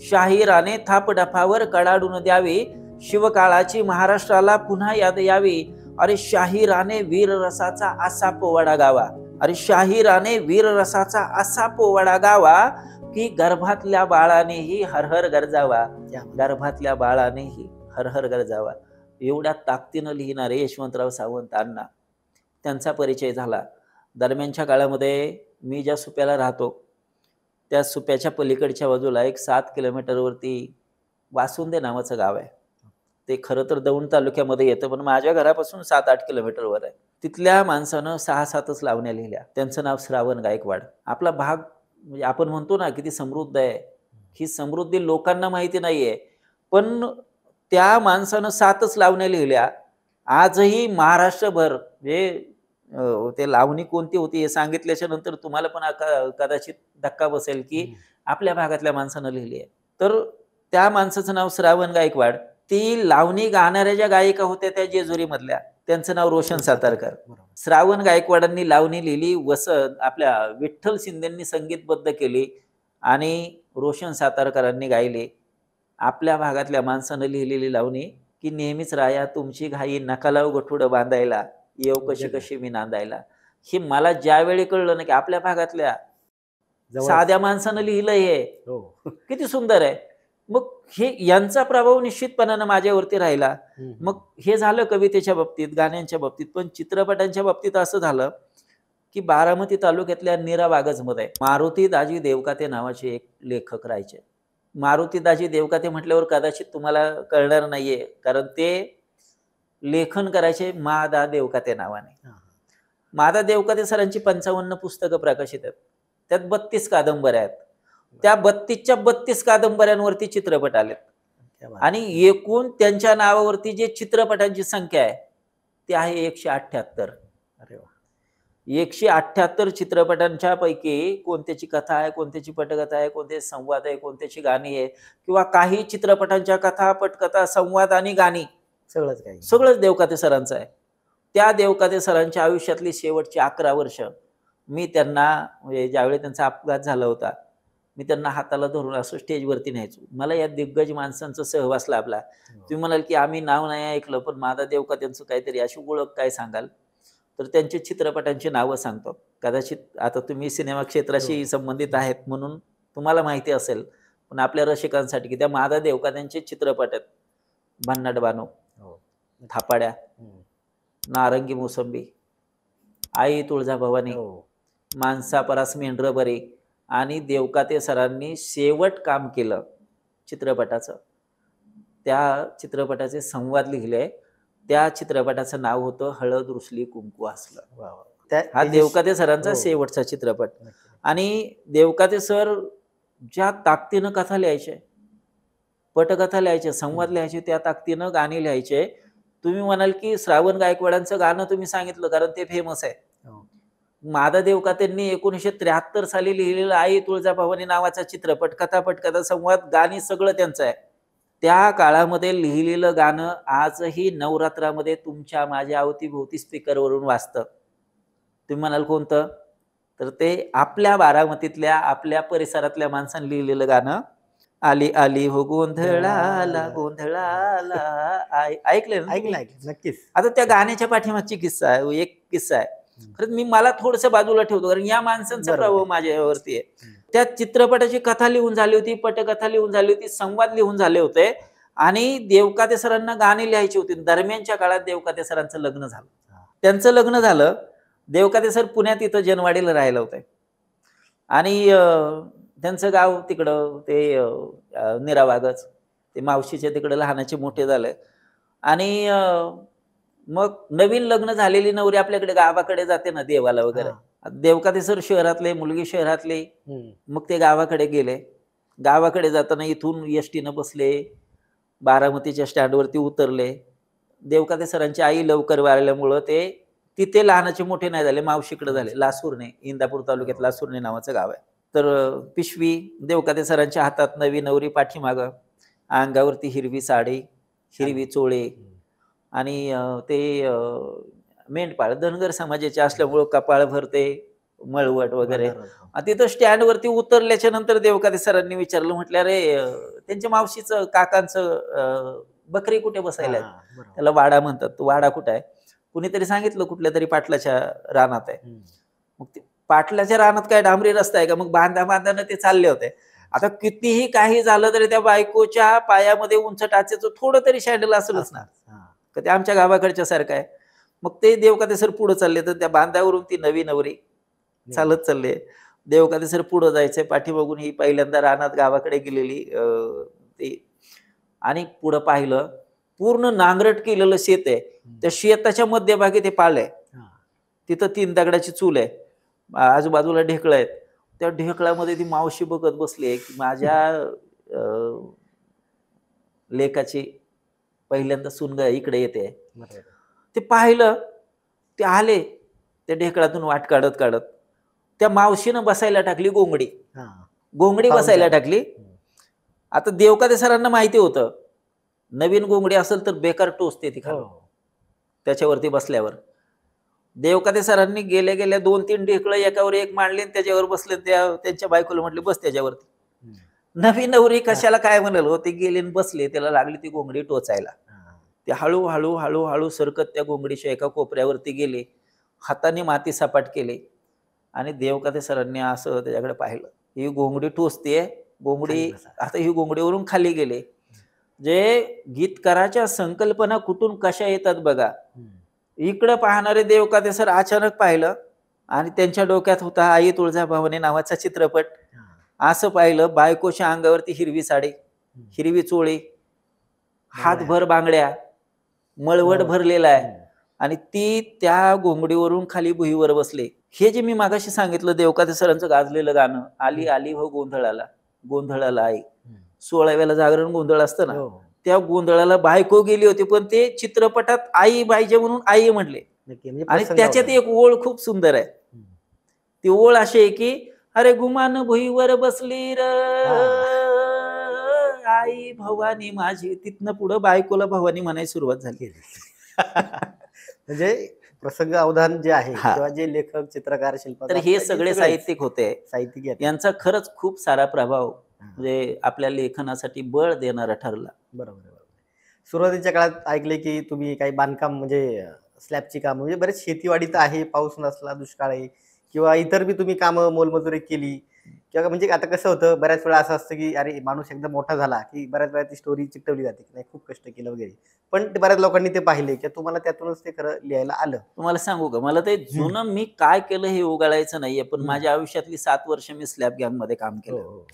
शाहिराने थाप डफावर कडाडून द्यावी, शिवकाळाची महाराष्ट्राला पुन्हा याद यावी. अरे शाहिराने वीररसाचा असा पोवाडा गावा. अरे शाहिराने वीररसाचा असा पोवाडा गावा, की गर्भातल्या बाळानेही हरहर गरजावा. गर्भातल्या बाळानेही हरहर गरजावा. एवढ्या ताकदीनं लिहिणारे यशवंतराव सावंत अण्णा, त्यांचा परिचय झाला. दरम्यानच्या काळामध्ये मी ज्या सुप्याला राहतो, त्या सुप्याच्या पलीकडच्या बाजूला एक 7 किलोमीटरवरती वासुंदे नावाचं गाव आहे. ते खरं तर दौंड तालुक्यामध्ये येतं, पण माझ्या घरापासून 7-8 किलोमीटरवर आहे. तिथल्या माणसानं 6-7च लावण्या लिहिल्या. त्यांचं नाव श्रावण गायकवाड. आपला भाग म्हणजे आपण म्हणतो ना किती समृद्ध आहे. ही समृद्धी लोकांना माहिती नाहीये. पण त्या माणसानं 7च लावण्या लिहिल्या. आजही महाराष्ट्रभर म्हणजे ते लावणी कोणती होती हे सांगितल्याच्या नंतर तुम्हाला पण कदाचित धक्का बसेल, की आपल्या भागातल्या माणसानं लिहिली आहे. तर त्या माणसाचं नाव श्रावण गायकवाड. ती लावणी गाणाऱ्या ज्या गायिका होत्या त्या जेजुरीमधल्या, त्यांचं नाव रोशन सातारकर. श्रावण गायकवाडांनी लावणी लिहिली, आपल्या विठ्ठल शिंदेंनी संगीतबद्ध केली आणि रोशन सातारकरांनी गायली. आपल्या भागातल्या माणसानं लिहिलेली लावणी, की नेहमीच राया तुमची घाई नका लावू गठुडं बांधायला, येऊ कशी कशी मी नांदायला. हे मला ज्यावेळी कळलं ना, की आपल्या भागातल्या साध्या माणसानं लिहिलंय हे. किती सुंदर आहे. मग हे यांचा प्रभाव निश्चितपणानं माझ्यावरती राहिला. मग हे झालं कवितेच्या बाबतीत, गाण्यांच्या बाबतीत. पण चित्रपटांच्या बाबतीत असं झालं, की बारामती तालुक्यातल्या नीरा बागजमध्ये मारुती दाजी देवकाते नावाचे एक लेखक राहायचे. मारुती दाजी देवकाते म्हटल्यावर कदाचित तुम्हाला कळणार नाहीये, कारण ते लेखन करायचे मा.दा. देवकाते नावाने. मा.दा. देवकाते सरांची 55 पुस्तकं प्रकाशित आहेत. त्यात 32 कादंबऱ्या आहेत. त्या 32च्या 32 कादंबऱ्यांवरती चित्रपट आलेत आणि एकूण त्यांच्या नावावरती जे चित्रपटांची संख्या आहे ती आहे 178. अरे वा. 178 चित्रपटांच्या पैकी कोणत्याची कथा आहे, कोणत्याची पटकथा आहे, कोणते संवाद आहे, कोणत्याची गाणी आहे किंवा काही चित्रपटांच्या कथा, पटकथा, संवाद आणि गाणी सगळंच देवकाते सरांचं आहे. त्या देवकाते सरांच्या आयुष्यातली शेवटची 11 वर्ष मी त्यांना म्हणजे ज्यावेळी त्यांचा अपघात झाला होता, मी त्यांना हाताला धरून असं स्टेजवरती न्यायचो. मला या दिग्गज माणसांचा सहवास लाभला. तुम्ही म्हणाल की आम्ही नाव नाही ऐकलं, पण मा.दा. देवकातेंचं काहीतरी अशी ओळख काय सांगाल? तर त्यांच्या चित्रपटांची नावं सांगतो. कदाचित आता तुम्ही सिनेमा क्षेत्राशी संबंधित आहेत म्हणून तुम्हाला माहिती असेल, पण आपल्या रसिकांसाठी की त्या मा.दा. देवकातेंचे चित्रपट आहेत. भन्नाट बानो, थापाड्या, नारंगी मोसंबी, आई तुळजाभवानी, माणसा परास मेंढरं बरी, आणि देवकाते सरांनी शेवट काम केलं चित्रपटाचं. त्या चित्रपटाचे संवाद लिहिले. त्या चित्रपटाचं नाव होतं हळद रुसली कुंकू हसलं. वा वा. हा देवकाते सरांचा हो. शेवटचा चित्रपट. नक्की. आणि देवकाते सर ज्या ताकदीनं कथा लिहायचे, पटकथा लिहायचे, संवाद लिहायचे, त्या ताकदीनं गाणी लिहायचे. तुम्ही म्हणाल की श्रावण गायकवाडांचं गाणं तुम्ही सांगितलं कारण ते फेमस आहे. हो. माधव देवकातेंनी 1973 साली लिहिलेलं आई तुळजाभवानी नावाचा चित्रपट, कथा, पटकथा, संवाद, गाणी सगळं त्यांचं आहे. त्या काळामध्ये लिहिलेलं गाणं आजही नवरात्रामध्ये तुमच्या माझ्या अवतीभोवती स्पीकरवरून वाजतं. तुम्ही म्हणाल कोणतं? तर ते आपल्या बारामतीतल्या, आपल्या परिसरातल्या माणसांनी लिहिलेलं गाणं, आली आली हो गोंधळाला गोंधळाला ऐकलंय ना तुम्ही? ऐकलं नक्कीच. आता त्या गाण्याच्या पाठीमागची किस्सा आहे, एक किस्सा आहे. खरंच मी मला थोडंसं बाजूला ठेवतो कारण या माणसांचा बरोबर आहे. प्रभाव माझ्यावरती आहे. त्या चित्रपटाची कथा लिहून झाली होती, पटकथा लिहून झाली होती, संवाद लिहून झाले होते आणि देवकाते सरांना गाणी लिहायची होती. दरम्यानच्या काळात देवकाते सरांचं लग्न झालं. त्यांचं लग्न झालं. देवकाते सर पुण्यात इथं जनवाडीला राहिला होते आणि त्यांचं गाव तिकडं ते निरावागच, ते मावशीच्या तिकडं लहानाचे मोठे झाले आणि मग नवीन लग्न झालेली नवरी आपल्याकडे गावाकडे जाते ना देवाला वगैरे. देवकाते सर शहरातले, मुलगी शहरातले. मग ते गावाकडे गेले. गावाकडे जाताना इथून एसटीनं बसले, बारामतीच्या स्टँडवरती उतरले. देवकाते सरांची आई लवकर वारल्यामुळं ते तिथे लहानाचे मोठे नाही झाले, मावशीकडे झाले. लासूरने, इंदापूर तालुक्यात लासूरने नावाचं गाव आहे. तर पिशवी, देवकाते सरांच्या हातात नवी नवरी पाठीमागं, अंगावरती हिरवी साडी, हिरवी चोळे आणि ते मेंढपाळ धनगर समाजाचे असल्यामुळं कपाळभर ते मळवट वगैरे. तिथं स्टँडवरती उतरल्याच्या नंतर देवकाते सरांनी विचारलं, म्हटलं अरे त्यांच्या मावशीचं काकांचं बकरी कुठे बसायला आहे? त्याला वाडा म्हणतात. तो वाडा कुठे आहे? कुणीतरी सांगितलं कुठल्या तरी पाटलाच्या रानात आहे. मग ते पाटलाच्या रानात काय डांबरी रस्ता आहे का? मग बांधानं ते चालले होते. आता कितीही काही झालं तरी त्या बायकोच्या पायामध्ये उंच टाचेचं थोडं तरी शँडल असेलच ना, का ते आमच्या गावाकडच्या सारखं आहे. मग ते देवकाते सर पुढे चालले, तर त्या बांधावरून ती नवी नवरी चालत चालले. देवकाते सर पुढे जायचे, पाठीमागून ही पहिल्यांदा रानात गावाकडे गेलेली ते, आणि पुढं पाहिलं पूर्ण नांगरट केलेलं शेत आहे. त्या शेताच्या मध्यभागी ते पाळ आहे. तिथं 3 दगडाची चूल आहे, आजूबाजूला ढेकळं आहेत. त्या ढेकळामध्ये ती मावशी बघत बसली आहे की माझ्या लेकाची पहिल्यांदा सुनगा इकडे येते. ते पाहिलं, ते आले त्या ढेकळातून वाट काढत काढत. त्या मावशीनं बसायला टाकली गोंगडी, गोंगडी बसायला टाकली. आता देवकाते सरांना माहिती होतं नवीन गोंगडी असेल तर बेकार टोचते ती खाली त्याच्यावरती बसल्यावर. देवकाते सरांनी गेल्या गेल्या 2-3 ढेकळं एकावर एक मांडले, त्याच्यावर बसले. त्यांच्या बायकोला म्हटले बस त्याच्यावरती. नवीन नवरी कशाला काय म्हणाल हो, ते गेले बसले, त्याला लागली ती गोंगडी टोचायला. ते हळूहळू हळूहळू सरकत त्या गोंगडीच्या एका कोपऱ्यावरती गेले, हाताने माती सपाट केले आणि देवकाते सरांनी असं त्याच्याकडे पाहिलं. ही गोंगडी टोचते, गोंगडी आता ही गोंगडीवरून खाली गेले. जे गीतकाराच्या संकल्पना कुठून कशा येतात बघा. इकडं पाहणारे देवकाते सर अचानक पाहिलं आणि त्यांच्या डोक्यात होता आई तुळजाभवानी नावाचा चित्रपट. असं पाहिलं, बायकोच्या अंगावरती हिरवी साडी, हिरवी चोळी, हातभर बांगड्या, मळवट भरलेला आहे आणि ती त्या गोंगडीवरून खाली भुईवर बसले. हे जे मी मागाशी सांगितलं देवकाते सरांचं गाजलेलं गाणं, आली आली हो गोंधळाला, गोंधळाला आई, 16व्याला जागरण गोंधळ असतं ना, त्या गोंधळाला बायको गेली होती, पण ते चित्रपटात आई पाहिजे म्हणून आई म्हटले. आणि त्याच्यात एक ओळ खूप सुंदर आहे. ती ओळ अशी आहे की अरे गुमान भुईवर बसली र आई भवानी माझी. तिथनं पुढं बायकोला भवानी म्हणायला सुरुवात झाली. म्हणजे प्रसंग अवधान जे आहे किंवा जे लेखक, चित्रकार, शिल्पकार, तर हे सगळे साहित्यिक होते. साहित्यिक यांचा खरंच खूप सारा प्रभाव म्हणजे आपल्या लेखनासाठी बळ देणारा ठरला. बरोबर. सुरुवातीच्या काळात ऐकले की तुम्ही काही बांधकाम म्हणजे स्लॅबची काम, म्हणजे बरेच शेतीवाडी तर आहे, पाऊस नसला, दुष्काळ आहे किंवा इतर बी तुम्ही कामं मोलमजुरी केली. किंवा म्हणजे आता कसं होतं बऱ्याच वेळा असं असतं की अरे माणूस एकदम मोठा झाला की बऱ्याच वेळा ती स्टोरी चिकटवली जाते की नाही खूप कष्ट केलं वगैरे. पण ते बऱ्याच लोकांनी ते पाहिले की तुम्हाला त्यातूनच ते खरं लिहायला आलं. तुम्हाला सांगू का, मला ते हं, जुनं मी काय केलं हे उगाळायचं नाहीये, पण हं. माझ्या आयुष्यातली 7 वर्ष मी स्लॅब गँगमध्ये काम हो, केलं. हो.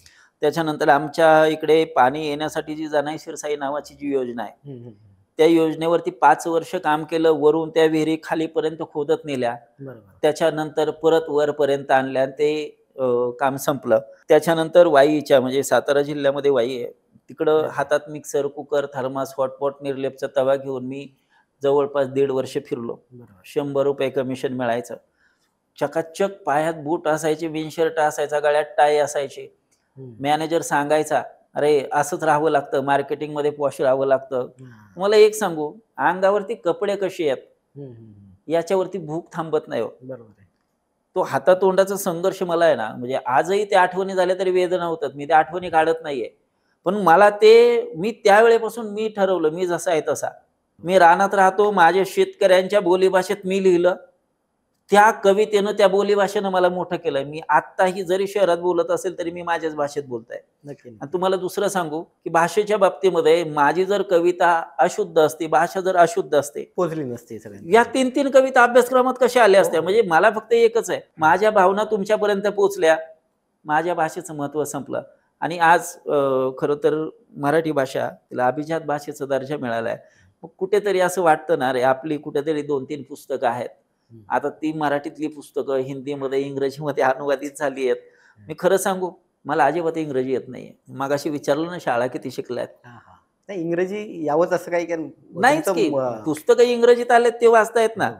त्याच्यानंतर आमच्या इकडे पाणी येण्यासाठी जी जनाई शिरसाई नावाची जी योजना आहे, हं, हं, त्या योजनेवरती 5 वर्ष काम केलं. वरून त्या विहिरी खालीपर्यंत खोदत नेल्या. बरोबर. त्याच्यानंतर परत वरपर्यंत आणल्या आणि ते काम संपलं. त्याच्यानंतर वाईच्या म्हणजे सातारा जिल्ह्यामध्ये वाई आहे. तिकडं अच्छा. हातात मिक्सर, कुकर, थर्मास, हॉटपॉट, निर्लेपचा तवा घेऊन मी जवळपास 1.5 वर्ष फिरलो. बरोबर. ₹100 कमिशन मिळायचं. चकाचक पायात बूट असायचे, बिनशर्ट असायचा, गळ्यात टाय असायची. हं. मॅनेजर सांगायचा, "अरे, असंच राहावं लागतं, मार्केटिंगमध्ये पॉश राहावं लागतं." हां. तुम्हाला एक सांगू, अंगावरती कपडे कसे आहेत, हं, हं, हं. याच्यावरती भूक थांबत नाही हो. बरोबर आहे. तो हातातोंडाचा संघर्ष मला आहे ना, म्हणजे आजही त्या आठवणी झाल्या तरी वेदना होतात. मी त्या आठवणी काढत नाहीये. पण मला ते मी त्यावेळेपासून मी ठरवलं, मी जसा आहे तसा. मी रानात राहतो, माझ्या शेतकऱ्यांच्या बोलीभाषेत मी लिहिलं. त्या कवितेनं, त्या बोलीभाषेनं मला मोठं केलं. मी आत्ताही जरी शहरात बोलत असेल, तरी मी माझ्याच भाषेत बोलतोय. नक्की, आणि नक्की. तुम्हाला दुसरं सांगू, की भाषेच्या बाबतीमध्ये माझी जर कविता अशुद्ध असती, भाषा जर अशुद्ध असते, पोहोचली नसती या सगळ्यांपर्यंत. 3-3 कविता अभ्यासक्रमात कशा आल्या हो, असत्या? हो. म्हणजे मला फक्त एकच आहे, माझ्या भावना तुमच्यापर्यंत पोहोचल्या, माझ्या भाषेचं महत्त्व संपलं. आणि आज खरं तर मराठी भाषा, तिला अभिजात भाषेचा दर्जा मिळाला आहे. मग कुठेतरी असं वाटतं ना, अरे आपली कुठेतरी 2-3 पुस्तकं आहेत. हं, आता ती मराठीतली पुस्तकं हिंदीमध्ये, इंग्रजीमध्ये अनुवादित झाली आहेत. मी खरं सांगू, मला अजिबात इंग्रजी येत नाहीये. मगाशी विचारलं ना, शाळा किती शिकलात? हां, हां. नाही इंग्रजी यावंच असं काही कारण नाहीच तुमचं की. पुस्तकं इंग्रजीत आलेत ते वाचता येत ना. हो.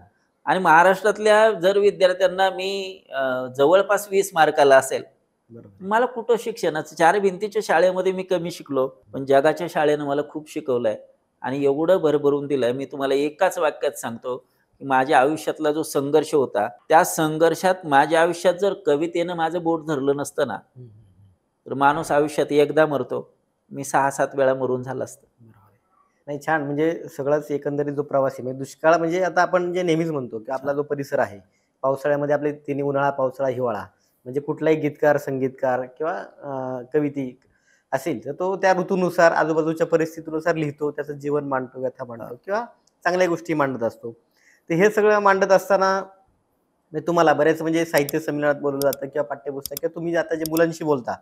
आणि महाराष्ट्रातल्या जर विद्यार्थ्यांना मी जवळपास 20 मार्काला असेल, बरोबर आहे. मला कुठं शिक्षणाचं 4 भिंतीच्या शाळेमध्ये मी कमी शिकलो. पण जगाच्या शाळेनं मला खूप शिकवलंय आणि एवढं भरभरून दिलंय. मी तुम्हाला एकाच वाक्यात सांगतो, की माझ्या आयुष्यातला जो संघर्ष होता, त्या संघर्षात माझ्या आयुष्यात जर कवितेनं माझं बोट धरलं नसतं ना, हं, हं, हं. तर माणूस आयुष्यात एकदा मरतो. मी 6-7 वेळा मरून झालं असतं. बरोबर आहे. नाही छान म्हणजे सगळाच एकंदरीत जो प्रवास आहे म्हणजे दुष्काळ म्हणजे आता आपण जे नेहमीच म्हणतो, की आपला हां. जो परिसर आहे, पावसाळ्यामध्ये आपले तिन्ही उन्हाळा, पावसाळा, हिवाळा म्हणजे कुठलाही गीतकार, संगीतकार किंवा कवितिक असेल, तर तो त्या ऋतूनुसार आजूबाजूच्या परिस्थितीनुसार लिहितो, त्याचं जीवन मांडतो, व्यथा हां. मांडतो किंवा चांगल्या गोष्टी मांडत असतो. तर हे सगळं मांडत असताना म्हणजे तुम्हाला बरेच म्हणजे साहित्य संमेलनात बोलवलं जातं किंवा पाठ्यपुस्तक किंवा तुम्ही आता जे मुलांशी बोलता,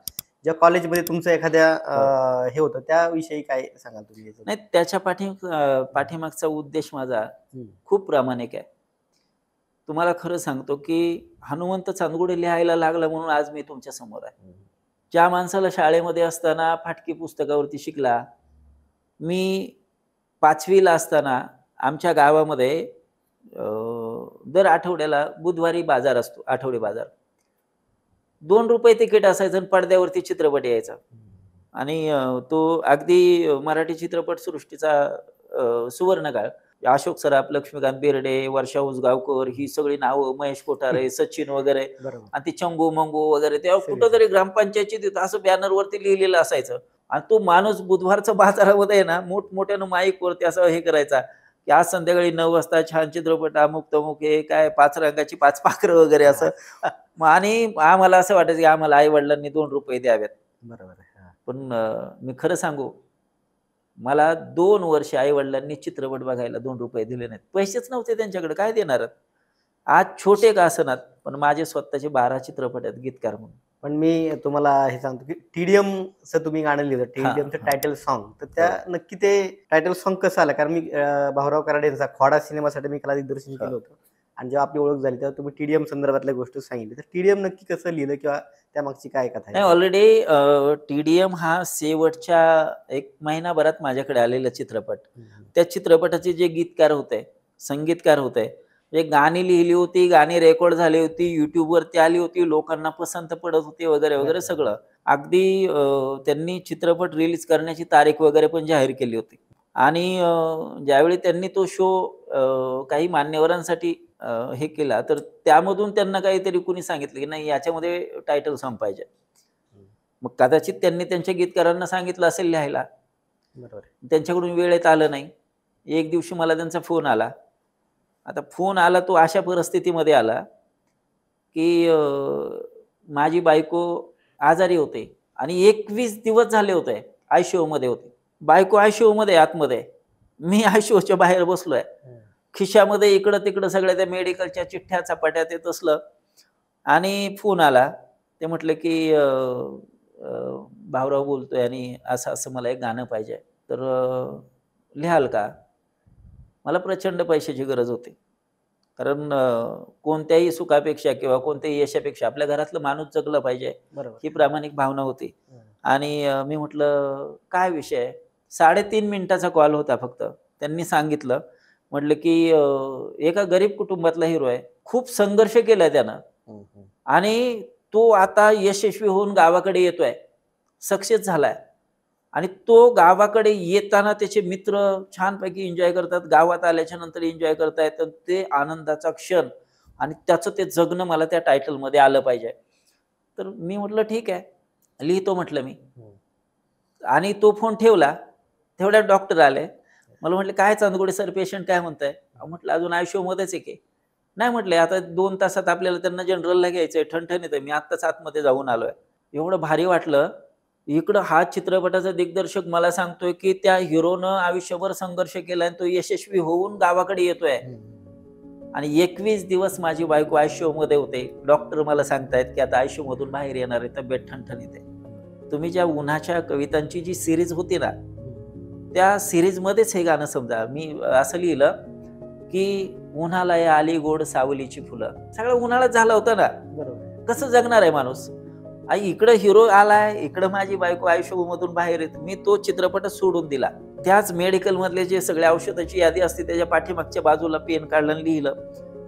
जेव्हा कॉलेजमध्ये तुमचं एखाद्या हो. हे होतं त्याविषयी काय सांगाल तुम्ही याच्यात? नाही त्याच्या पाठीमागचा उद्देश माझा हं, खूप प्रामाणिक आहे. तुम्हाला खरं सांगतो, की हनुमंत चांदगुडे लिहायला लागला म्हणून आज मी तुमच्या समोर आहे. हं. ज्या माणसाला शाळेमध्ये असताना फाटकी पुस्तकावरती शिकला, मी 5वी ला असताना आमच्या गावामध्ये अ, दर आठवड्याला बुधवारी बाजार असतो, आठवडी बाजार. ₹2 तिकीट असायचं आणि पडद्यावरती चित्रपट यायचा. आणि तो अगदी मराठी चित्रपटसृष्टीचा सुवर्णकाळ. अशोक सराफ, लक्ष्मीकांत बेर्डे, वर्षा उसगावकर ही सगळी नावं, महेश कोठारे, सचिन वगैरे बरोबर. आणि ते चंगू-मंगू वगैरे तेव्हा सगळे, कुठेतरी सगळे. ग्रामपंचायतची तिथं असं बॅनरवरती लिहिलेलं असायचं. आणि तो माणूस बुधवारच्या बाजारामध्ये आहे ना, मोठमोठ्यानं माईकवरती असं हे करायचा, की आज संध्याकाळी 9 वाजता छान चित्रपट अमुक-तमुक हे काय 5 रंगाची 5 पाखरं वगैरे हां. असं. मग आणि आम्हाला असं वाटायचं, की आम्हाला आई-वडिलांनी ₹2 द्यावेत. बरोबर आहे. हां. पण मी खरं सांगू, मला 2 वर्ष आई-वडिलांनी चित्रपट बघायला ₹2 दिले नाहीत. पैसेच नव्हते त्यांच्याकडे, काय देणार आहेत? आज छोटे का असेनात, पण माझे स्वतःचे 12 चित्रपट आहेत गीतकार म्हणून. पण मी तुम्हाला हे सांगतो, की टी-डी-एमचं तुम्ही गाणं लिहिलं, हां, टी-डी-एमचं हां. Title song. तर त्या हो. नक्की ते टायटल सॉन्ग कसं आलं? कारण मी भाऊराव कराड यांचा खोडा सिनेमासाठी मी कला दिग्दर्शन हां. केलं होतं आणि जेव्हा आपली ओळख झाली, तेव्हा तुम्ही टी-डी-एम संदर्भातल्या गोष्टी सांगितल्या. तर टी-डी-एम नक्की कसं लिहिलं किंवा त्यामागची काय कथा आहे? नाही ऑलरेडी टी-डी-एम हा शेवटच्या 1 महिनाभरात माझ्याकडे आलेला चित्रपट. हं, हं. त्या चित्रपटाचे जे गीतकार होते, संगीतकार होते, म्हणजे गाणी लिहिली होती, गाणी रेकॉर्ड झाली होती, YouTubeवरती आली होती, लोकांना पसंत पडत होती वगैरे, वगैरे अच्छा. सगळं. अगदी त्यांनी चित्रपट रिलीज करण्याची तारीख वगैरे पण जाहीर केली होती. आणि ज्यावेळी त्यांनी तो शो काही मान्यवरांसाठी हे केला, तर त्यामधून त्यांना काहीतरी कुणी सांगितलं, की नाही याच्यामध्ये टायटल सॉन्ग पाहिजे. हं. मग कदाचित त्यांनी त्यांच्या गीतकारांना सांगितलं असेल लिहायला. बरोबर आहे. त्यांच्याकडून वेळेत आलं नाही. एक दिवशी मला त्यांचा फोन आला. आता फोन आला तो अशा परिस्थितीमध्ये आला, की माझी बायको आजारी होते आणि 21 दिवस झाले होते आयसीयू मध्ये होते. बायको आयसीयू मध्ये आतमध्ये, मी आयसीयूच्या बाहेर बसलोय. खिशामध्ये इकडं तिकडं सगळ्या त्या मेडिकलच्या चिठ्ठ्या चपाट्या ते तसलं. आणि फोन आला. ते म्हटलं की भाऊराव बोलतोय आणि असं असं मला एक गाणं पाहिजे, तर लिहाल का? मला प्रचंड पैशाची गरज होती. कारण कोणत्याही सुखापेक्षा किंवा कोणत्याही यशापेक्षा आपल्या घरातलं माणूस जगलं पाहिजे, बरोबर. ही प्रामाणिक भावना होती. हं. आणि मी म्हटलं, "काय विषय आहे?" 3.5 मिनिटाचा कॉल होता फक्त. त्यांनी सांगितलं, म्हटलं की एका गरीब कुटुंबातला हिरो आहे. खूप संघर्ष केलाय त्यानं हं, हं. आणि तो आता यशस्वी होऊन गावाकडे येतोय. सक्सेस झालाय. आणि तो गावाकडे येताना त्याचे मित्र छानपैकी एन्जॉय करतात. गावात आल्याच्या नंतर एन्जॉय करता येतं. ते आनंदाचा क्षण आणि त्याचं ते जगणं मला त्या टायटलमध्ये आलं पाहिजे. तर मी म्हटलं, "ठीक आहे." लिहितो म्हटलं मी. हं. आणि तो फोन ठेवला. तेवढ्यात डॉक्टर आले. मला म्हटले, "काय चांदगुडे सर, पेशंट काय म्हणताय?" म्हटलं, "अजून आयसीयूमध्येच आहे की." नाही म्हटले, "आता 2 तासात आपल्याला त्यांना जनरलला घ्यायचंय, ठणठणीत आहे. मी आत्ताच आतमध्ये जाऊन आलोय." एवढं भारी वाटलं. इकडं हा चित्रपटाचा दिग्दर्शक मला सांगतोय, की त्या हिरोनं आयुष्यभर संघर्ष केलाय आणि तो यशस्वी होऊन गावाकडे येतोय. आणि 21 दिवस माझी बायको आयसीयूमध्ये होते. डॉक्टर मला सांगतायत, की आता आयसीयूमधून बाहेर येणार आहे, तब्येत ठणठणीत आहे. तुम्ही ज्या उन्हाच्या कवितांची जी सीरीज होती ना, त्या सीरीजमध्येच हे गाणं समजा. मी असं लिहिलं, की "उन्हाला या आली गोड सावलीची फुलं." सगळं उन्हाळ्यात झाला होता ना. बरोबर. कसं जगणार आहे माणूस? आणि इकडं हिरो आलाय, इकडं माझी बायको आयसीयूमधून बाहेर येते. मी तो चित्रपटच सोडून दिला. त्याच मेडिकलमधले जे सगळ्या औषधाची यादी असते त्याच्या पाठीमागच्या बाजूला पेन काढलं आणि लिहिलं,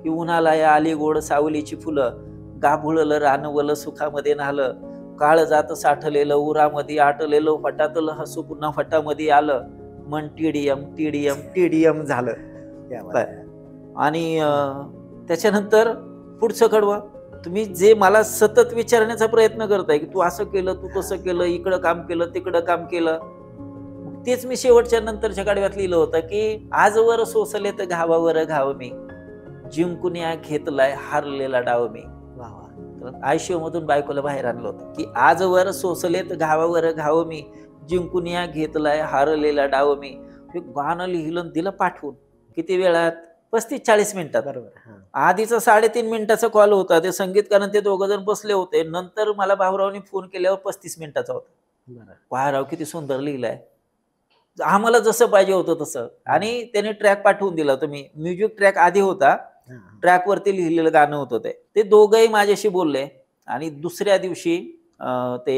की "उन्हाला या आली गोड सावलीची फुलं, गाभुळलं रानवलं सुखामध्ये नाहलं, काळ जात साठलेलं उरामध्ये आटलेलं, फटातलं हसू पुन्हा फटामध्ये आलं, मन टीडीएम टीडीएम टीडीएम झालं." क्या बात काय? है. आणि त्याच्यानंतर पुढचं कडवं. तुम्ही जे मला सतत विचारण्याचा प्रयत्न करताय, की तू असं केलं, तू तसं केलं, इकडं काम केलं, तिकडं काम केलं. मग तेच मी शेवटच्या नंतरच्या कडव्यात लिहिलं होतं, की "आजवर सोसले तर घावावर घाव मी, जिंकून या घेतलाय हारलेला डाव मी." वाह, वाह. तर आयसीयू मधून बायकोला बाहेर आणलं होतं, की "आजवर सोसलेत घावावर घाव मी, जिंकून या घेतलाय हारलेला डाव मी." हे गाणं लिहिलं आणि दिलं पाठवून. किती वेळात? 35-40 मिनिटात. बरोबर. हां. आधीचा 3.5 मिनिटाचा कॉल होता. ते संगीतकार आणि ते दोघं जण बसले होते. नंतर मला भाऊरावनी फोन केल्यावर 35 मिनिटाचा होता. बरं. "पहा राव, किती सुंदर लिहिलंय." आम्हाला जसं पाहिजे होतं तसं. आणि त्याने ट्रॅक पाठवून दिला होता. मी म्युझिक ट्रॅक आधी होता. हां, हां. ट्रॅकवरती लिहिलेलं गाणं होतं ते. ते दोघंही माझ्याशी बोलले आणि दुसऱ्या दिवशी ते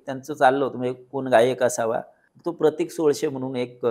त्यांचं चाललं होतं म्हणजे कोण गायक असावा. तो प्रतीक सोळशे म्हणून एक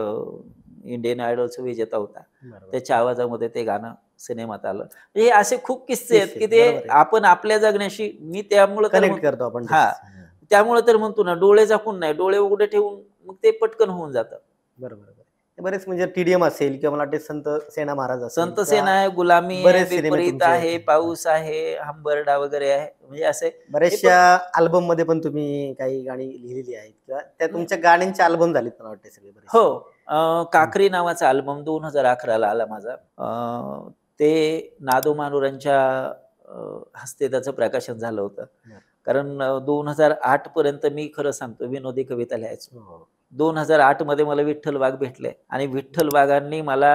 इंडियन आयडॉलचा विजेता होता. बरोबर. त्याच्या आवाजामध्ये ते गाणं सिनेमात आलं. हे असे खूप किस्से आहेत, की बरोबर ते आहे. आपण आपल्या जगण्याशी मी त्यामुळं तर कनेक्ट करतो आपण हां. तसं. त्यामुळे तर म्हणतो ना, डोळे झाकून नाही, डोळे उघडे ठेवून मग ते पटकन होऊन जातं. बरोबर, बरोबर. ते बरेच म्हणजे टीडीएम असेल किंवा मला वाटते संत सेना महाराज असेल संत किंवा सेना आहे, गुलामी आहे, बरेच सिनेमे विपरीत तुमचे आहे, पाऊस आहे, हंबरडा वगैरे आहे. म्हणजे असे हे बऱ्याचशा पण अल्बममध्ये पण तुम्ही काही गाणी लिहिलेली आहेत किंवा त्या नाही. तुमच्या गाण्यांचे अल्बम झालेत मला वाटते सगळे हो. बरेचसे. काकरी नावाचा अल्बम 2011 ला आला माझा. ते नादो मानुरांच्या हस्ते त्याचं प्रकाशन झालं होतं. बरं. कारण 2008 पर्यंत मी खरं सांगतो विनोदी कविता लिहायचो. हो. 2008 मध्ये मला विठ्ठल वाघ भेटले आणि विठ्ठल वाघांनी मला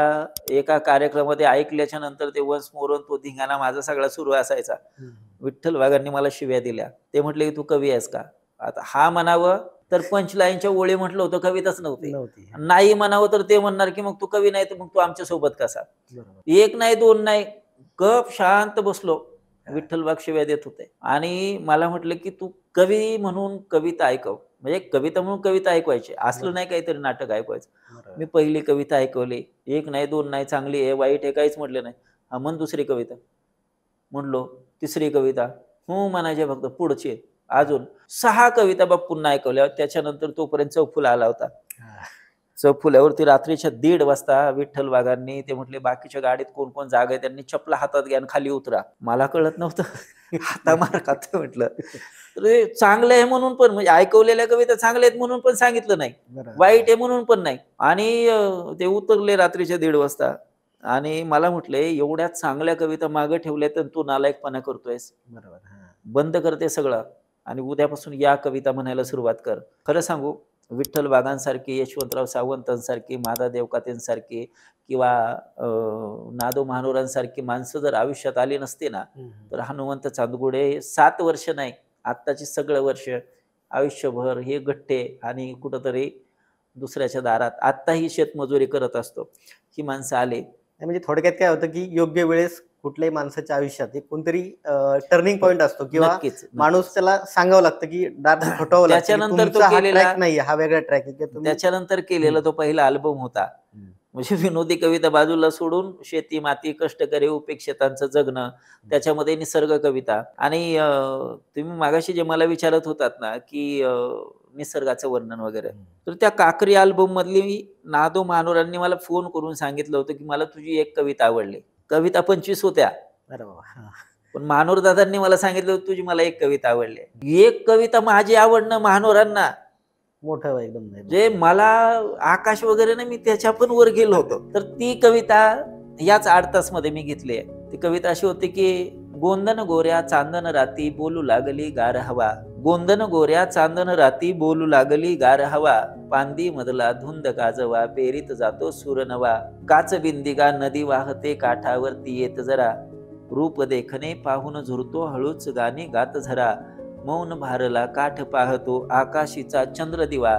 एका कार्यक्रमामध्ये ऐकल्याच्या नंतर ते वन्स मोर तो धिंगाणा माझा सगळा सुरू असायचा. हं. विठ्ठल वाघांनी मला शिव्या दिल्या. ते म्हटले, की "तू कवी आहेस का?" आता हा म्हणावं तर पंचलाईनच्या ओळी म्हटलं होतं, कविताच नव्हती. नव्हती. नाही म्हणावं तर ते म्हणणार, की "मग तू कवी नाही तर मग तू आमच्या सोबत कसा?" बरोबर. 1 नाही 2 नाही, गप शांत बसलो. विठ्ठल वाघ शिव्या देत होते आणि मला म्हटले, की "तू कवी म्हणून कविता ऐकव." म्हणजे कविता म्हणून कविता ऐकवायची. असलं बरोबर. नाही काहीतरी नाटक ऐकवायचं. बरोबर. मी पहिली कविता ऐकवली. 1 नाही 2 नाही, चांगली आहे, वाईट आहे, काहीच म्हटलं नाही. "हां, म्हण दुसरी कविता." म्हणलो. तिसरी कविता. "हो" म्हणायचे फक्त. पुढची. अजून 6 कविता बाप्पूंना ऐकवल्या. त्याच्यानंतर तोपर्यंत चौफुला आला होता. हां. चौफुल्यावरती रात्रीच्या 1:30 वाजता विठ्ठल वाघांनी ते म्हटले, "बाकीच्या गाडीत कोण-कोण जागा आहे त्यांनी चपला हातात घ्या आणि खाली उतरा." मला कळत नव्हतं. हातामार खातोय म्हटलं. तर हे चांगलं आहे म्हणून पण म्हणजे ऐकवलेल्या कविता चांगल्या आहेत म्हणून पण सांगितलं नाही. बरोबर. वाईट आहे म्हणून पण नाही. आणि ते उतरले रात्रीच्या 1:30 वाजता आणि मला म्हटले, "एवढ्या चांगल्या कविता मागे ठेवल्यात आणि तू नालायकपणा करतोयस. बरोबर. हां. बंद कर ते सगळं." आणि उद्यापासून या कविता म्हणायला सुरुवात कर. खरं सांगू, विठ्ठल वाघांसारखे, यशवंतराव सावंतांसारखे, मादा देवकातेंसारखे किंवा नादो महानोरांसारखी माणसं जर आयुष्यात आली नसते ना, तर हनुमंत चांदगुडे 7 वर्ष नाही, आत्ताची सगळं वर्ष, आयुष्यभर हे गठ्ठे आणि कुठंतरी दुसऱ्याच्या दारात आत्ताही शेतमजुरी करत असतो. ही माणसं आले. म्हणजे थोडक्यात काय होतं की योग्य वेळेस कुठल्याही माणसाच्या आयुष्यात एक कोणतरी टर्निंग पॉईंट असतो किंवा नक्कीच, माणूस त्याला सांगावं लागतं की दार ठोठावं लागतं की त्याच्यानंतर तो तुमचा हा केलेला ट्रॅक नाही, हा वेगळा ट्रॅक आहे की तुम्ही त्याच्यानंतर केलेला तो पहिला अल्बम होता. म्हणजे विनोदी कविता बाजूला सोडून शेती, माती, कष्टकरी, उपेक्षितांचं जगणं, त्याच्यामध्ये निसर्ग कविता आणि तुम्ही मागाशी जे मला विचारत होतात ना, की निसर्गाचं वर्णन वगैरे, तर त्या काकरी अल्बम मधली नादो महानोरांनी मला फोन करून सांगितलं होतं, की मला तुझी एक कविता आवडली. कविता 25 होत्या. अरे बाबा, हा. पण महानोर दादांनी मला सांगितलं होतं, तुझी मला एक कविता आवडली. एक कविता माझी आवडणं महानोरांना मोठं एकदम जे मला आकाश वगैरे ना, मी त्याच्या पण वर गेलो होतो. तर ती कविता याच 8 तास मध्ये मी घेतली आहे. ती कविता अशी होती की गोंदन गोऱ्या चांदन राती बोलू लागली गार हवा, गोंदन गोऱ्या चांदन राती बोलू लागली गार हवा, पांदी मधला धुंद गाजवा पेरीत जातो सूरनवा, काच बिंदिगा नदी वाहते काठावरती येत जरा, रूप देखणे पाहून झुरतो हळूच गाणे गात झरा, मौन भारला काठ पाहतो आकाशीचा चंद्र दिवा,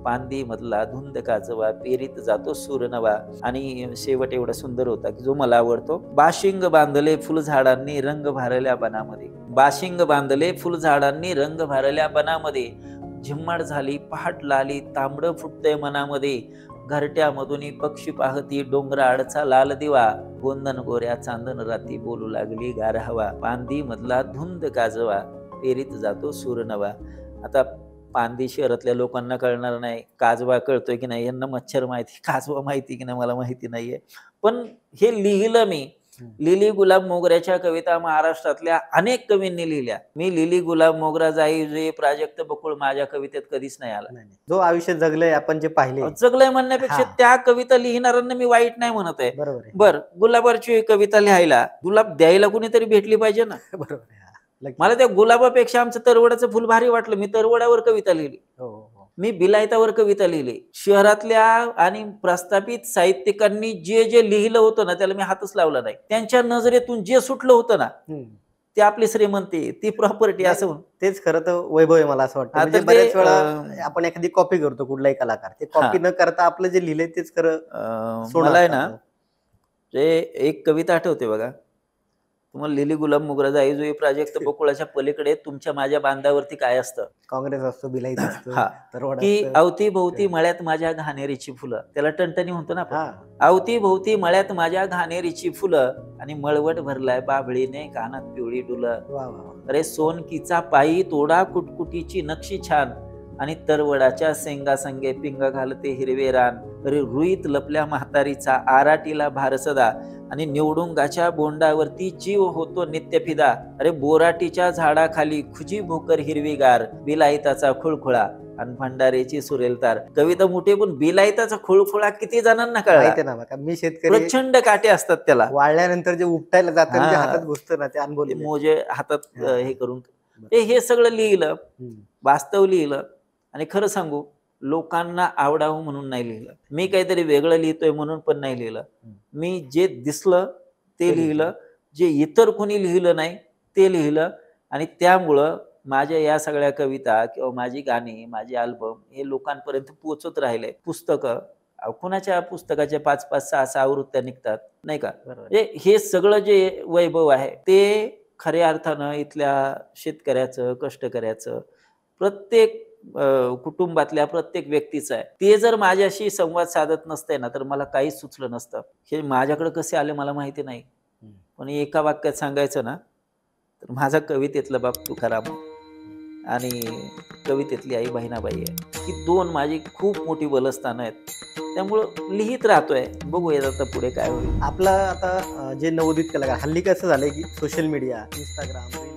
पांदी मधला धुंद काजवा पेरीत जातो सूरनवा. आणि शेवट एवढा सुंदर होता की जो मला आवडतो. बाशिंग बांधले फुलझाडांनी रंग भारल्या बनामध्ये, बाशिंग बांधले फुलझाडांनी रंग भारल्या बनामध्ये, झिम्माड झाली पहाट लाली तांबड फुटतय मनामध्ये, घरट्यामधून पक्षी पाहती डोंगराआडचा लाल दिवा, गोंदन गोऱ्या चांदन राती बोलू लागली गार हवा, पांदी मधला धुंद काजवा पेरीत जातो सूरनवा. आता पांदी शहरातल्या लोकांना कळणार नाही, काजवा कळतोय की नाही, यांना मच्छर माहिती, काजवा माहिती की नाही मला माहिती नाहीये. पण हे लिहिलं मी. लिली गुलाब मोगऱ्याच्या कविता महाराष्ट्रातल्या अनेक कवींनी लिहिल्या. मी लिली गुलाब मोगरा जाई जे प्राजक्त बकुळ माझ्या कवितेत कधीच नाही आला. जो आयुष्य जगलंय आपण जे पाहिले जगलंय म्हणण्यापेक्षा त्या कविता लिहिणाऱ्यांना मी वाईट नाही म्हणत आहे. बरोबर आहे. बर, गुलाबाची कविता लिहायला गुलाब द्यायला कुणीतरी भेटली पाहिजे ना. बरोबर आहे. मला त्या गुलाबापेक्षा आमचं तरवडाचं फुल भारी वाटलं. मी तरवडावर कविता लिहिली. मी बिलायतावर कविता लिहिली. शहरातल्या आणि प्रस्थापित साहित्यिकांनी जे जे लिहिलं होतं ना, त्याला मी हातच लावला नाही. त्यांच्या नजरेतून जे सुटलं होतं ना, ते आपली श्रीमंती, ती प्रॉपर्टी असं. तेच खरं तर वैभव आहे मला असं वाटतं. म्हणजे बऱ्याच वेळा आपण एखादी कॉपी करतो कुठलाही कलाकार, ते कॉपी न करता आपलं जे लिहिलंय तेच खरं मला आहे ना, जे एक कविता आठवते बघा, तुम्हाला लिली गुलाब मोगरा जाई जो प्राजक्त बकुळाच्या पलीकडे तुमच्या माझ्या बांधावरती काय असतं? काँग्रेस असतो, बिलाईत असतो, की अवती भोवती मळ्यात माझ्या घाणेरीची फुलं, त्याला टणटणी म्हणतो ना आपण. अवती भोवती मळ्यात माझ्या घाणेरीची फुलं आणि मळवट भरलाय बाभळीने कानात पिवळी डुलं, अरे सोनकीचा पायी तोडा कुटकुटीची नक्षी छान आणि तरवडाच्या शेंगा संगे पिंग घालते हिरवे रान, अरे रुईत लपल्या म्हातारीचा आराटीला भार सदा आणि निवडुंगाच्या बोंडावरती जीव होतो नित्य फिदा, अरे बोराटीच्या झाडाखाली खुजी भोकर हिरवीगार, बिलायताचा खुळखुळा आणि भंडारेची सुरेलतार. कविता मोठी पण बिलायताचा खुळखुळा किती जणांना कळला? मी शेतकरी, प्रचंड काटे असतात त्याला. वाळल्यानंतर जे उपटायला जातं हातात घुसतं ना, ते अनुभव मोजे हातात हे करून हे सगळं लिहिलं, वास्तव लिहिलं. आणि खरं सांगू, लोकांना आवडावं म्हणून नाही लिहिलं. मी काहीतरी वेगळं लिहितोय म्हणून पण नाही लिहिलं. मी जे दिसलं ते लिहिलं, जे इतर कोणी लिहिलं नाही ते लिहिलं. आणि त्यामुळं माझ्या या सगळ्या कविता किंवा माझी गाणी, माझे अल्बम हे लोकांपर्यंत पोहोचत राहिले. पुस्तकं, कुणाच्या पुस्तकाच्या 5-5, 6-6 आवृत्त्या निघतात नाही का. हे सगळं जे वैभव आहे ते खऱ्या अर्थानं इथल्या शेतकऱ्याचं, कष्टकऱ्याचं, प्रत्येक कुटुंबातल्या प्रत्येक व्यक्तीचं आहे. ते जर माझ्याशी संवाद साधत नसते ना, तर मला काहीच सुचलं नसतं. हे माझ्याकडे कसे आले मला माहिती नाही. पण एका वाक्यात सांगायचं ना, तर माझा कवितेतला बाप तुकाराम आणि कवितेतली आई बहिणाबाई आहे. ही 2 माझी खूप मोठी बलस्थानं आहेत. त्यामुळं लिहित राहतोय. बघूया आता पुढे काय होईल. आपला आता जे नवोदित कलाकार हल्ली कसं झालंय की सोशल मीडिया, इंस्टाग्राम,